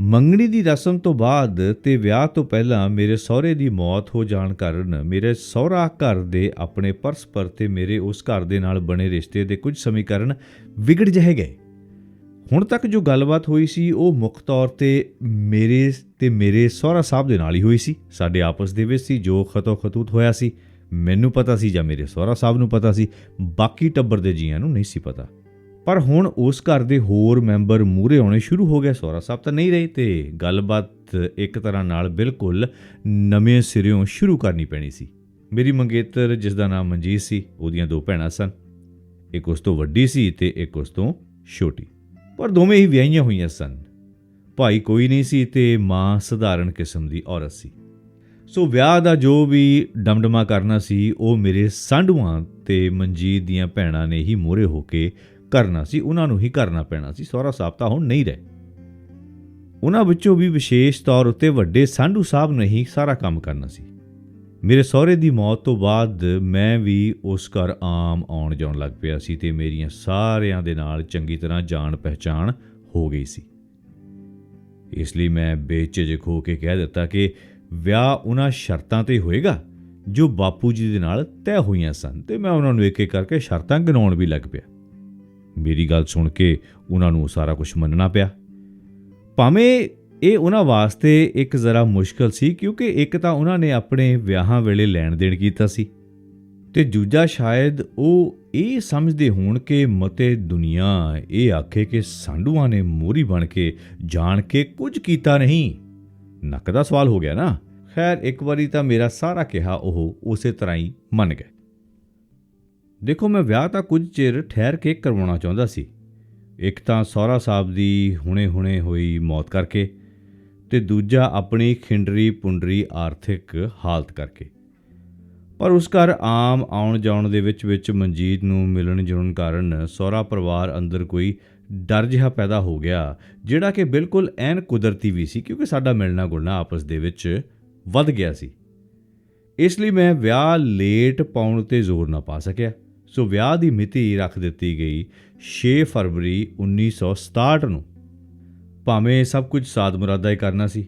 ਮੰਗਣੀ ਦੀ ਰਸਮ ਤੋਂ ਬਾਅਦ ਤੇ ਵਿਆਹ ਤੋਂ ਪਹਿਲਾਂ ਮੇਰੇ ਸਹੁਰੇ ਦੀ ਮੌਤ ਹੋ ਜਾਣ ਕਾਰਨ ਮੇਰੇ ਸਹੁਰਾ ਘਰ ਦੇ ਆਪਣੇ ਪਰਸਪਰ ਤੇ ਮੇਰੇ ਉਸ ਘਰ ਦੇ ਨਾਲ ਬਣੇ ਰਿਸ਼ਤੇ ਦੇ ਕੁਝ ਸਮੀਕਰਨ ਵਿਗੜ ਜਿਹੇ ਗਏ। ਹੁਣ ਤੱਕ ਜੋ ਗੱਲਬਾਤ ਹੋਈ ਸੀ ਉਹ ਮੁੱਖ ਤੌਰ ਤੇ ਮੇਰੇ ਸਹੁਰਾ ਸਾਹਿਬ ਦੇ ਨਾਲ ਹੀ ਹੋਈ ਸੀ। ਸਾਡੇ ਆਪਸ ਦੇ ਵਿੱਚ ਸੀ ਜੋ ਖਤੋ-ਖਤੂਤ ਹੋਇਆ ਸੀ, ਮੈਨੂੰ ਪਤਾ ਸੀ ਜਾਂ ਮੇਰੇ ਸਹੁਰਾ ਸਾਹਿਬ ਨੂੰ ਪਤਾ ਸੀ, ਬਾਕੀ ਟੱਬਰ ਦੇ ਜੀਆਂ ਨੂੰ ਨਹੀਂ ਸੀ ਪਤਾ। ਪਰ ਹੁਣ ਉਸ ਘਰ ਦੇ ਹੋਰ ਮੈਂਬਰ ਮੂਹਰੇ ਆਉਣੇ ਸ਼ੁਰੂ ਹੋ ਗਏ। ਸਹੁਰਾ ਸਾਹਿਬ ਤਾਂ ਨਹੀਂ ਰਹੇ ਤੇ ਗੱਲਬਾਤ ਇੱਕ ਤਰ੍ਹਾਂ ਨਾਲ ਬਿਲਕੁਲ ਨਵੇਂ ਸਿਰਿਓਂ ਸ਼ੁਰੂ ਕਰਨੀ ਪੈਣੀ ਸੀ। ਮੇਰੀ ਮੰਗੇਤਰ, ਜਿਸ ਦਾ ਨਾਮ ਮਨਜੀਤ ਸੀ, ਉਹਦੀਆਂ 2 ਭੈਣਾਂ ਸਨ। ਇੱਕ ਉਸ ਤੋਂ ਵੱਡੀ ਸੀ ਤੇ ਇੱਕ ਉਸ ਤੋਂ ਛੋਟੀ, ਪਰ ਦੋਵੇਂ ਹੀ ਵਿਆਹੀਆਂ ਹੋਈਆਂ ਸਨ। ਭਾਈ ਕੋਈ ਨਹੀਂ ਸੀ ਤੇ ਮਾਂ ਸਧਾਰਨ ਕਿਸਮ ਦੀ ਔਰਤ ਸੀ। ਸੋ ਵਿਆਹ ਦਾ ਜੋ ਵੀ ਡਮਡਮਾ ਕਰਨਾ ਸੀ ਉਹ ਮੇਰੇ ਸਾਂਢੂਆਂ ਤੇ ਮਨਜੀਤ ਦੀਆਂ ਭੈਣਾਂ ਨੇ ਹੀ ਮੂਹਰੇ ਹੋ ਕੇ ਕਰਨਾ ਸੀ, ਉਹਨਾਂ ਨੂੰ ਹੀ ਕਰਨਾ ਪੈਣਾ ਸੀ। ਸਹੁਰਾ ਸਾਹਿਬ ਤਾਂ ਹੁਣ ਨਹੀਂ ਰਹੇ। ਉਹਨਾਂ ਵਿੱਚੋਂ ਵੀ ਵਿਸ਼ੇਸ਼ ਤੌਰ ਉੱਤੇ ਵੱਡੇ ਸਾਂਢੂ ਸਾਹਿਬ ਨੇ ਹੀ ਸਾਰਾ ਕੰਮ ਕਰਨਾ ਸੀ। ਮੇਰੇ ਸਹੁਰੇ ਦੀ ਮੌਤ ਤੋਂ ਬਾਅਦ ਮੈਂ ਵੀ ਉਸ ਘਰ ਆਮ ਆਉਣ ਜਾਣ ਲੱਗ ਪਿਆ ਸੀ ਤੇ ਮੇਰੀਆਂ ਸਾਰਿਆਂ ਦੇ ਨਾਲ ਚੰਗੀ ਤਰ੍ਹਾਂ ਜਾਣ ਪਹਿਚਾਣ ਹੋ ਗਈ ਸੀ। ਇਸ ਲਈ ਮੈਂ ਬੇਝਿਜਕ ਹੋ ਕੇ ਕਹਿ ਦਿੱਤਾ ਕਿ ਵਿਆਹ ਉਹਨਾਂ ਸ਼ਰਤਾਂ 'ਤੇ ਹੋਏਗਾ ਜੋ ਬਾਪੂ ਜੀ ਦੇ ਨਾਲ ਤੈਅ ਹੋਈਆਂ ਸਨ ਤੇ ਮੈਂ ਉਹਨਾਂ ਨੂੰ ਇੱਕ-ਇੱਕ ਕਰਕੇ ਸ਼ਰਤਾਂ ਗਿਣਾਉਣ ਵੀ ਲੱਗ ਪਿਆ। ਮੇਰੀ ਗੱਲ ਸੁਣ ਕੇ ਉਹਨਾਂ ਨੂੰ ਸਾਰਾ ਕੁਝ ਮੰਨਣਾ ਪਿਆ, ਭਾਵੇਂ ਇਹ ਉਹਨਾਂ ਵਾਸਤੇ ਇੱਕ ਜ਼ਰਾ ਮੁਸ਼ਕਲ ਸੀ, ਕਿਉਂਕਿ ਇੱਕ ਤਾਂ ਉਹਨਾਂ ਨੇ ਆਪਣੇ ਵਿਆਹਾਂ ਵੇਲੇ ਲੈਣ ਦੇਣ ਕੀਤਾ ਸੀ ਤੇ ਦੂਜਾ ਸ਼ਾਇਦ ਉਹ ਇਹ ਸਮਝਦੇ ਹੋਣ ਕਿ ਮਤੇ ਦੁਨੀਆ ਇਹ ਆਖੇ ਕਿ ਸਾਂਢੂਆਂ ਨੇ ਮੋਹਰੀ ਬਣ ਕੇ ਜਾਣ ਕੇ ਕੁਝ ਕੀਤਾ ਨਹੀਂ। ਨੱਕ ਦਾ ਸਵਾਲ ਹੋ ਗਿਆ ਨਾ। ਖੈਰ, ਇੱਕ ਵਾਰੀ ਤਾਂ ਮੇਰਾ ਸਾਰਾ ਕਿਹਾ ਉਹ ਉਸੇ ਤਰ੍ਹਾਂ ਹੀ ਮੰਨ ਗਏ। ਦੇਖੋ, ਮੈਂ ਵਿਆਹ ਤਾਂ ਕੁਝ ਚਿਰ ਠਹਿਰ ਕੇ ਕਰਵਾਉਣਾ ਚਾਹੁੰਦਾ ਸੀ। ਇੱਕ ਤਾਂ ਸਹੁਰਾ ਸਾਹਿਬ ਦੀ ਹੁਣੇ ਹੋਈ ਮੌਤ ਕਰਕੇ ਤੇ ਦੂਜਾ ਆਪਣੀ ਖਿੰਡਰੀ ਪੁੰਡਰੀ ਆਰਥਿਕ ਹਾਲਤ ਕਰਕੇ। ਪਰ ਉਸ ਘਰ ਆਮ ਆਉਣ ਜਾਣ ਦੇ ਵਿੱਚ ਮਨਜੀਤ ਨੂੰ ਮਿਲਣ ਜੁਲਣ ਕਾਰਨ ਸਹੁਰਾ ਪਰਿਵਾਰ ਅੰਦਰ ਕੋਈ ਡਰ ਜਿਹਾ ਪੈਦਾ ਹੋ ਗਿਆ, ਜਿਹੜਾ ਕਿ ਬਿਲਕੁਲ ਐਨ ਕੁਦਰਤੀ ਵੀ ਸੀ, ਕਿਉਂਕਿ ਸਾਡਾ ਮਿਲਣਾ ਗੁਲਣਾ ਆਪਸ ਦੇ ਵਿੱਚ ਵੱਧ ਗਿਆ ਸੀ। ਇਸ ਲਈ ਮੈਂ ਵਿਆਹ ਲੇਟ ਪਾਉਣ 'ਤੇ ਜ਼ੋਰ ਨਾ ਪਾ ਸਕਿਆ। ਸੋ ਵਿਆਹ ਦੀ ਮਿਤੀ ਰੱਖ ਦਿੱਤੀ ਗਈ 6 ਫਰਵਰੀ 1967 ਨੂੰ। ਭਾਵੇਂ ਸਭ ਕੁਝ ਸਾਦ ਮੁਰਾਦਾ ਹੀ ਕਰਨਾ ਸੀ,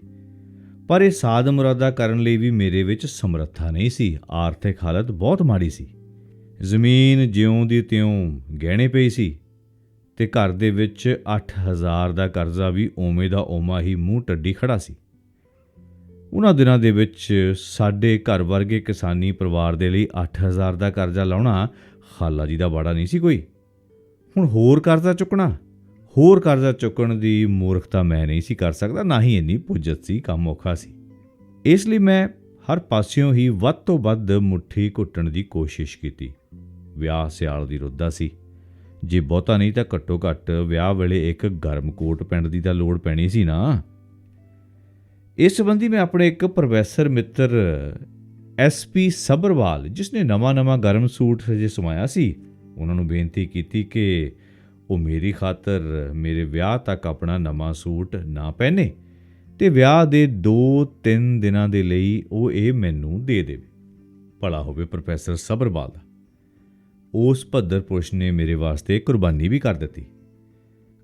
ਪਰ ਇਹ ਸਾਦ ਮੁਰਾਦਾ ਕਰਨ ਲਈ ਵੀ ਮੇਰੇ ਵਿੱਚ ਸਮਰੱਥਾ ਨਹੀਂ ਸੀ। ਆਰਥਿਕ ਹਾਲਤ ਬਹੁਤ ਮਾੜੀ ਸੀ। ਜ਼ਮੀਨ ਜਿਉਂ ਦੀ ਤਿਉਂ ਗਹਿਣੇ ਪਈ ਸੀ ਤੇ ਘਰ ਦੇ ਵਿੱਚ 8000 ਦਾ ਕਰਜ਼ਾ ਵੀ ਉਵੇਂ ਦਾ ਉਵਾਂ ਹੀ ਮੂੰਹ ਟੱਡੀ ਖੜਾ ਸੀ। ਉਹਨਾਂ ਦਿਨਾਂ ਦੇ ਵਿੱਚ ਸਾਡੇ ਘਰ ਵਰਗੇ ਕਿਸਾਨੀ ਪਰਿਵਾਰ ਦੇ ਲਈ 8,000 ਦਾ ਕਰਜ਼ਾ ਲਾਉਣਾ ਖਾਲਾ ਜੀ ਦਾ ਬਾੜਾ ਨਹੀਂ ਸੀ ਕੋਈ। ਹੁਣ ਹੋਰ ਕਰਜ਼ਾ ਚੁੱਕਣ ਦੀ ਮੂਰਖਤਾ ਮੈਂ ਨਹੀਂ ਸੀ ਕਰ ਸਕਦਾ, ਨਾ ਹੀ ਇੰਨੀ ਪੁੱਜਤ ਸੀ, ਕੰਮ ਔਖਾ ਸੀ। ਇਸ ਲਈ ਮੈਂ ਹਰ ਪਾਸਿਓਂ ਹੀ ਵੱਧ ਤੋਂ ਵੱਧ ਮੁੱਠੀ ਘੁੱਟਣ ਦੀ ਕੋਸ਼ਿਸ਼ ਕੀਤੀ। ਵਿਆਹ ਸਿਆਲ ਦੀ ਰੁੱਤ ਦਾ ਸੀ, ਜੇ ਬਹੁਤਾ ਨਹੀਂ ਤਾਂ ਘੱਟੋ ਘੱਟ ਵਿਆਹ ਵੇਲੇ ਇੱਕ ਗਰਮ ਕੋਟ ਪੈਂਟ ਦੀ ਤਾਂ ਲੋੜ ਪੈਣੀ ਸੀ ਨਾ। ਇਸ ਸੰਬੰਧੀ ਮੈਂ ਆਪਣੇ ਇੱਕ ਪ੍ਰੋਫੈਸਰ ਮਿੱਤਰ SP ਸੱਭਰਵਾਲ, ਜਿਸ ਨੇ ਨਵਾਂ ਗਰਮ ਸੂਟ ਹਜੇ ਸਵਾਇਆ ਸੀ, ਉਹਨਾਂ ਨੂੰ ਬੇਨਤੀ ਕੀਤੀ ਕਿ ਉਹ ਮੇਰੀ ਖਾਤਰ ਮੇਰੇ ਵਿਆਹ ਤੱਕ ਆਪਣਾ ਨਵਾਂ ਸੂਟ ਨਾ ਪਹਿਨੇ ਅਤੇ ਵਿਆਹ ਦੇ 2-3 ਦਿਨਾਂ ਦੇ ਲਈ ਉਹ ਇਹ ਮੈਨੂੰ ਦੇ ਦੇਵੇ। ਭਲਾ ਹੋਵੇ ਪ੍ਰੋਫੈਸਰ ਸੱਭਰਵਾਲ ਦਾ। ਉਸ ਭੱਦਰ ਪੁਰਸ਼ ਨੇ ਮੇਰੇ ਵਾਸਤੇ ਕੁਰਬਾਨੀ ਵੀ ਕਰ ਦਿੱਤੀ।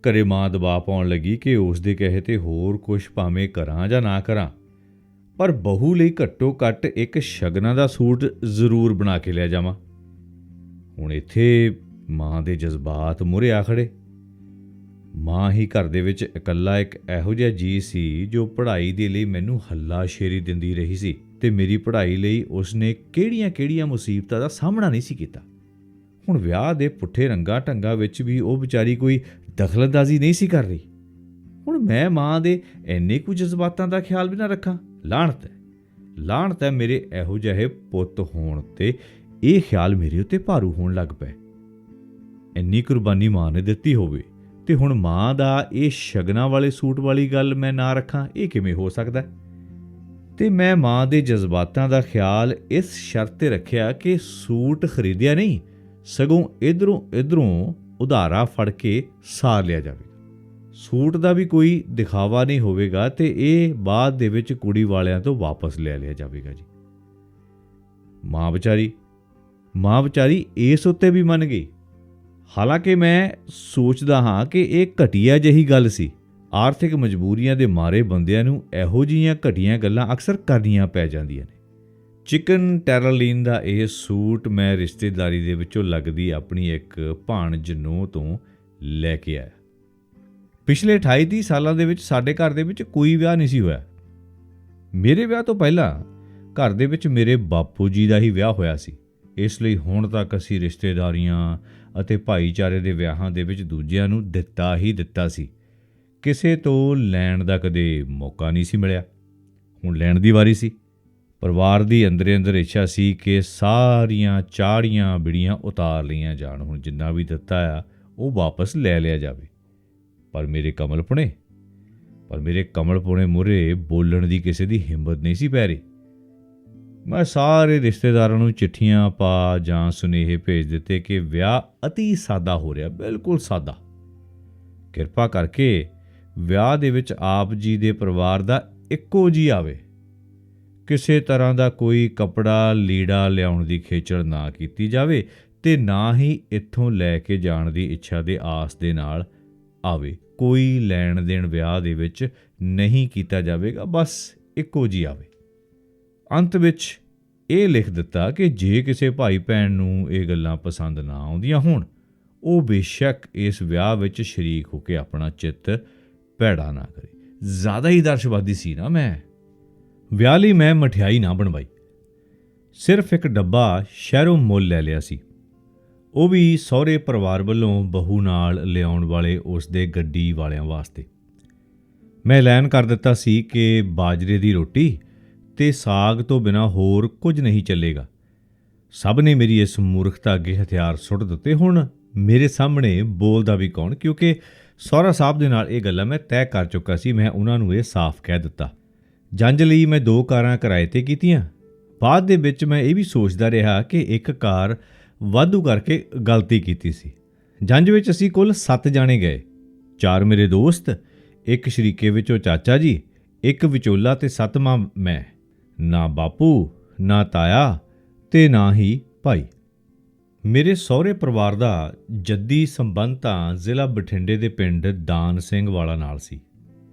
ਘਰੇ ਮਾਂ ਦਬਾਅ ਪਾਉਣ ਲੱਗੀ ਕਿ ਉਸ ਦੇ ਕਹੇ 'ਤੇ ਹੋਰ ਕੁਛ ਭਾਵੇਂ ਕਰਾਂ ਜਾਂ ਨਾ ਕਰਾਂ, ਪਰ ਬਹੂ ਲਈ ਘੱਟੋ ਘੱਟ ਇੱਕ ਸ਼ਗਨਾਂ ਦਾ ਸੂਟ ਜ਼ਰੂਰ ਬਣਾ ਕੇ ਲੈ ਜਾਵਾਂ। ਹੁਣ ਇੱਥੇ ਮਾਂ ਦੇ ਜਜ਼ਬਾਤ ਮੂਹਰੇ ਆ ਖੜ੍ਹੇ। ਮਾਂ ਹੀ ਘਰ ਦੇ ਵਿੱਚ ਇਕੱਲਾ ਇੱਕ ਇਹੋ ਜਿਹਾ ਜੀਅ ਸੀ ਜੋ ਪੜ੍ਹਾਈ ਦੇ ਲਈ ਮੈਨੂੰ ਹੱਲਾਸ਼ੇਰੀ ਦਿੰਦੀ ਰਹੀ ਸੀ, ਅਤੇ ਮੇਰੀ ਪੜ੍ਹਾਈ ਲਈ ਉਸਨੇ ਕਿਹੜੀਆਂ ਮੁਸੀਬਤਾਂ ਦਾ ਸਾਹਮਣਾ ਨਹੀਂ ਸੀ ਕੀਤਾ। ਹੁਣ ਵਿਆਹ ਦੇ ਪੁੱਠੇ ਰੰਗਾਂ ਢੰਗਾਂ ਵਿੱਚ ਵੀ ਉਹ ਵਿਚਾਰੀ ਕੋਈ ਦਖਲਅੰਦਾਜ਼ੀ ਨਹੀਂ ਸੀ ਕਰ ਰਹੀ। ਹੁਣ ਮੈਂ ਮਾਂ ਦੇ ਇੰਨੇ ਕੁ ਜਜ਼ਬਾਤਾਂ ਦਾ ਖਿਆਲ ਵੀ ਨਾ ਰੱਖਾਂ। ਲਾਹਣਤ ਹੈ ਮੇਰੇ ਇਹੋ ਜਿਹੇ ਪੁੱਤ ਹੋਣ 'ਤੇ ਇਹ ਖਿਆਲ ਮੇਰੇ ਉੱਤੇ ਭਾਰੂ ਹੋਣ ਲੱਗ ਪਏ। ਇੰਨੀ ਕੁਰਬਾਨੀ ਮਾਂ ਨੇ ਦਿੱਤੀ ਹੋਵੇ ਅਤੇ ਹੁਣ ਮਾਂ ਦਾ ਇਹ ਸ਼ਗਨਾਂ ਵਾਲੇ ਸੂਟ ਵਾਲੀ ਗੱਲ ਮੈਂ ਨਾ ਰੱਖਾਂ, ਇਹ ਕਿਵੇਂ ਹੋ ਸਕਦਾ? ਅਤੇ ਮੈਂ ਮਾਂ ਦੇ ਜਜ਼ਬਾਤਾਂ ਦਾ ਖਿਆਲ ਇਸ ਸ਼ਰਤ 'ਤੇ ਰੱਖਿਆ ਕਿ ਸੂਟ ਖਰੀਦਿਆ ਨਹੀਂ, ਸਗੋਂ ਇੱਧਰੋਂ ਉਧਾਰਾ ਫੜ ਕੇ ਸਾਰ ਲਿਆ ਜਾਵੇਗਾ। ਸੂਟ ਦਾ ਵੀ ਕੋਈ ਦਿਖਾਵਾ ਨਹੀਂ ਹੋਵੇਗਾ ਅਤੇ ਇਹ ਬਾਅਦ ਦੇ ਵਿੱਚ ਕੁੜੀ ਵਾਲਿਆਂ ਤੋਂ ਵਾਪਸ ਲੈ ਲਿਆ ਜਾਵੇਗਾ ਜੀ। ਮਾਂ ਵਿਚਾਰੀ ਇਸ ਉੱਤੇ ਵੀ ਮੰਨ ਗਈ। ਹਾਲਾਂਕਿ ਮੈਂ ਸੋਚਦਾ ਹਾਂ ਕਿ ਇਹ ਘਟੀਆ ਜਿਹੀ ਗੱਲ ਸੀ। ਆਰਥਿਕ ਮਜਬੂਰੀਆਂ ਦੇ ਮਾਰੇ ਬੰਦਿਆਂ ਨੂੰ ਇਹੋ ਜਿਹੀਆਂ ਘਟੀਆਂ ਗੱਲਾਂ ਅਕਸਰ ਕਰਨੀਆਂ ਪੈ ਜਾਂਦੀਆਂ ਨੇ। ਚਿਕਨ ਟੈਰਾਲੀਨ ਦਾ ਇਹ ਸੂਟ ਮੈਂ ਰਿਸ਼ਤੇਦਾਰੀ ਦੇ ਵਿੱਚੋਂ ਲੱਗਦੀ ਆਪਣੀ ਇੱਕ ਭਾਣਜ ਨੂੰਹ ਤੋਂ ਲੈ ਕੇ ਆਇਆ। ਪਿਛਲੇ 28-30 ਸਾਲਾਂ ਦੇ ਵਿੱਚ ਸਾਡੇ ਘਰ ਦੇ ਵਿੱਚ ਕੋਈ ਵਿਆਹ ਨਹੀਂ ਸੀ ਹੋਇਆ। ਮੇਰੇ ਵਿਆਹ ਤੋਂ ਪਹਿਲਾਂ ਘਰ ਦੇ ਵਿੱਚ ਮੇਰੇ ਬਾਪੂ ਜੀ ਦਾ ਹੀ ਵਿਆਹ ਹੋਇਆ ਸੀ। ਇਸ ਲਈ ਹੁਣ ਤੱਕ ਅਸੀਂ ਰਿਸ਼ਤੇਦਾਰੀਆਂ ਅਤੇ ਭਾਈਚਾਰੇ ਦੇ ਵਿਆਹਾਂ ਦੇ ਵਿੱਚ ਦੂਜਿਆਂ ਨੂੰ ਦਿੱਤਾ ਸੀ। ਕਿਸੇ ਤੋਂ ਲੈਣ ਦਾ ਕਦੇ ਮੌਕਾ ਨਹੀਂ ਸੀ ਮਿਲਿਆ। ਹੁਣ ਲੈਣ ਦੀ ਵਾਰੀ ਸੀ। ਪਰਿਵਾਰ ਦੀ ਅੰਦਰ ਇੱਛਾ ਸੀ ਕਿ ਸਾਰੀਆਂ ਚਾੜੀਆਂ ਬਿੜੀਆਂ ਉਤਾਰ ਲਈਆਂ ਜਾਣ। ਹੁਣ ਜਿੰਨਾ ਵੀ ਦਿੱਤਾ ਆ ਉਹ ਵਾਪਸ ਲੈ ਲਿਆ ਜਾਵੇ। ਪਰ ਮੇਰੇ ਕਮਲ ਪੁਣੇ ਮੂਹਰੇ ਬੋਲਣ ਦੀ ਕਿਸੇ ਦੀ ਹਿੰਮਤ ਨਹੀਂ ਸੀ ਪੈ ਰਹੀ। ਮੈਂ ਸਾਰੇ ਰਿਸ਼ਤੇਦਾਰਾਂ ਨੂੰ ਚਿੱਠੀਆਂ ਪਾ ਜਾਂ ਸੁਨੇਹੇ ਭੇਜ ਦਿੱਤੇ ਕਿ ਵਿਆਹ ਅਤੀ ਸਾਦਾ ਹੋ ਰਿਹਾ, ਬਿਲਕੁਲ ਸਾਦਾ। ਕਿਰਪਾ ਕਰਕੇ ਵਿਆਹ ਦੇ ਵਿੱਚ ਆਪ ਜੀ ਦੇ ਪਰਿਵਾਰ ਦਾ ਇੱਕੋ ਜੀ ਆਵੇ। ਕਿਸੇ ਤਰ੍ਹਾਂ ਦਾ ਕੋਈ ਕੱਪੜਾ ਲੀੜਾ ਲਿਆਉਣ ਦੀ ਖੇਚਲ ਨਾ ਕੀਤੀ ਜਾਵੇ ਅਤੇ ਨਾ ਹੀ ਇੱਥੋਂ ਲੈ ਕੇ ਜਾਣ ਦੀ ਇੱਛਾ ਦੇ ਆਸ ਦੇ ਨਾਲ ਆਵੇ। ਕੋਈ ਲੈਣ ਦੇਣ ਵਿਆਹ ਦੇ ਵਿੱਚ ਨਹੀਂ ਕੀਤਾ ਜਾਵੇਗਾ, ਬਸ ਇੱਕੋ ਜੀ ਆਵੇ। ਅੰਤ ਵਿੱਚ ਇਹ ਲਿਖ ਦਿੱਤਾ ਕਿ ਜੇ ਕਿਸੇ ਭਾਈ ਭੈਣ ਨੂੰ ਇਹ ਗੱਲਾਂ ਪਸੰਦ ਨਾ ਆਉਂਦੀਆਂ ਹੋਣ, ਉਹ ਬੇਸ਼ੱਕ ਇਸ ਵਿਆਹ ਵਿੱਚ ਸ਼ਰੀਕ ਹੋ ਕੇ ਆਪਣਾ ਚਿੱਤ ਭੈੜਾ ਨਾ ਕਰੇ। ਜ਼ਿਆਦਾ ਹੀ ਆਦਰਸ਼ਵਾਦੀ ਸੀ ਨਾ ਮੈਂ। ਵਿਆਹ ਲਈ ਮੈਂ ਮਠਿਆਈ ਨਾ ਬਣਵਾਈ, ਸਿਰਫ ਇੱਕ ਡੱਬਾ ਸ਼ਹਿਰੋਂ ਮੁੱਲ ਲੈ ਲਿਆ ਸੀ। ਉਹ ਵੀ ਸਹੁਰੇ ਪਰਿਵਾਰ ਵੱਲੋਂ ਬਹੂ ਨਾਲ ਲਿਆਉਣ ਵਾਲੇ ਉਸ ਦੇ ਗੱਡੀ ਵਾਲਿਆਂ ਵਾਸਤੇ। ਮੈਂ ਐਲਾਨ ਕਰ ਦਿੱਤਾ ਸੀ ਕਿ ਬਾਜਰੇ ਦੀ ਰੋਟੀ ਅਤੇ ਸਾਗ ਤੋਂ ਬਿਨਾਂ ਹੋਰ ਕੁਝ ਨਹੀਂ ਚੱਲੇਗਾ। ਸਭ ਨੇ ਮੇਰੀ ਇਸ ਮੂਰਖਤਾ ਅੱਗੇ ਹਥਿਆਰ ਸੁੱਟ ਦਿੱਤੇ। ਹੁਣ ਮੇਰੇ ਸਾਹਮਣੇ ਬੋਲਦਾ ਵੀ ਕੌਣ, ਕਿਉਂਕਿ ਸਹੁਰਾ ਸਾਹਿਬ ਦੇ ਨਾਲ ਇਹ ਗੱਲਾਂ ਮੈਂ ਤੈਅ ਕਰ ਚੁੱਕਾ ਸੀ। ਮੈਂ ਉਹਨਾਂ ਨੂੰ ਇਹ ਸਾਫ਼ ਕਹਿ ਦਿੱਤਾ। ਜੰਝ ਲਈ ਮੈਂ 2 ਕਾਰਾਂ ਕਿਰਾਏ 'ਤੇ ਕੀਤੀਆਂ। ਬਾਅਦ ਦੇ ਵਿੱਚ ਮੈਂ ਇਹ ਵੀ ਸੋਚਦਾ ਰਿਹਾ ਕਿ ਇੱਕ ਕਾਰ ਵਾਧੂ ਕਰਕੇ ਗਲਤੀ ਕੀਤੀ ਸੀ। ਜੰਝ ਵਿੱਚ ਅਸੀਂ ਕੁੱਲ 7 ਜਾਣੇ ਗਏ। 4 ਮੇਰੇ ਦੋਸਤ, ਇੱਕ ਸ਼ਰੀਕੇ ਵਿੱਚੋਂ ਚਾਚਾ ਜੀ, ਇੱਕ ਵਿਚੋਲਾ ਅਤੇ 7ਵਾਂ ਮੈਂ। ਨਾ ਬਾਪੂ, ਨਾ ਤਾਇਆ ਅਤੇ ਨਾ ਹੀ ਭਾਈ। ਮੇਰੇ ਸਹੁਰੇ ਪਰਿਵਾਰ ਦਾ ਜੱਦੀ ਸੰਬੰਧ ਤਾਂ ਜ਼ਿਲ੍ਹਾ ਬਠਿੰਡੇ ਦੇ ਪਿੰਡ ਦਾਨ ਸਿੰਘ ਵਾਲਾ ਨਾਲ ਸੀ,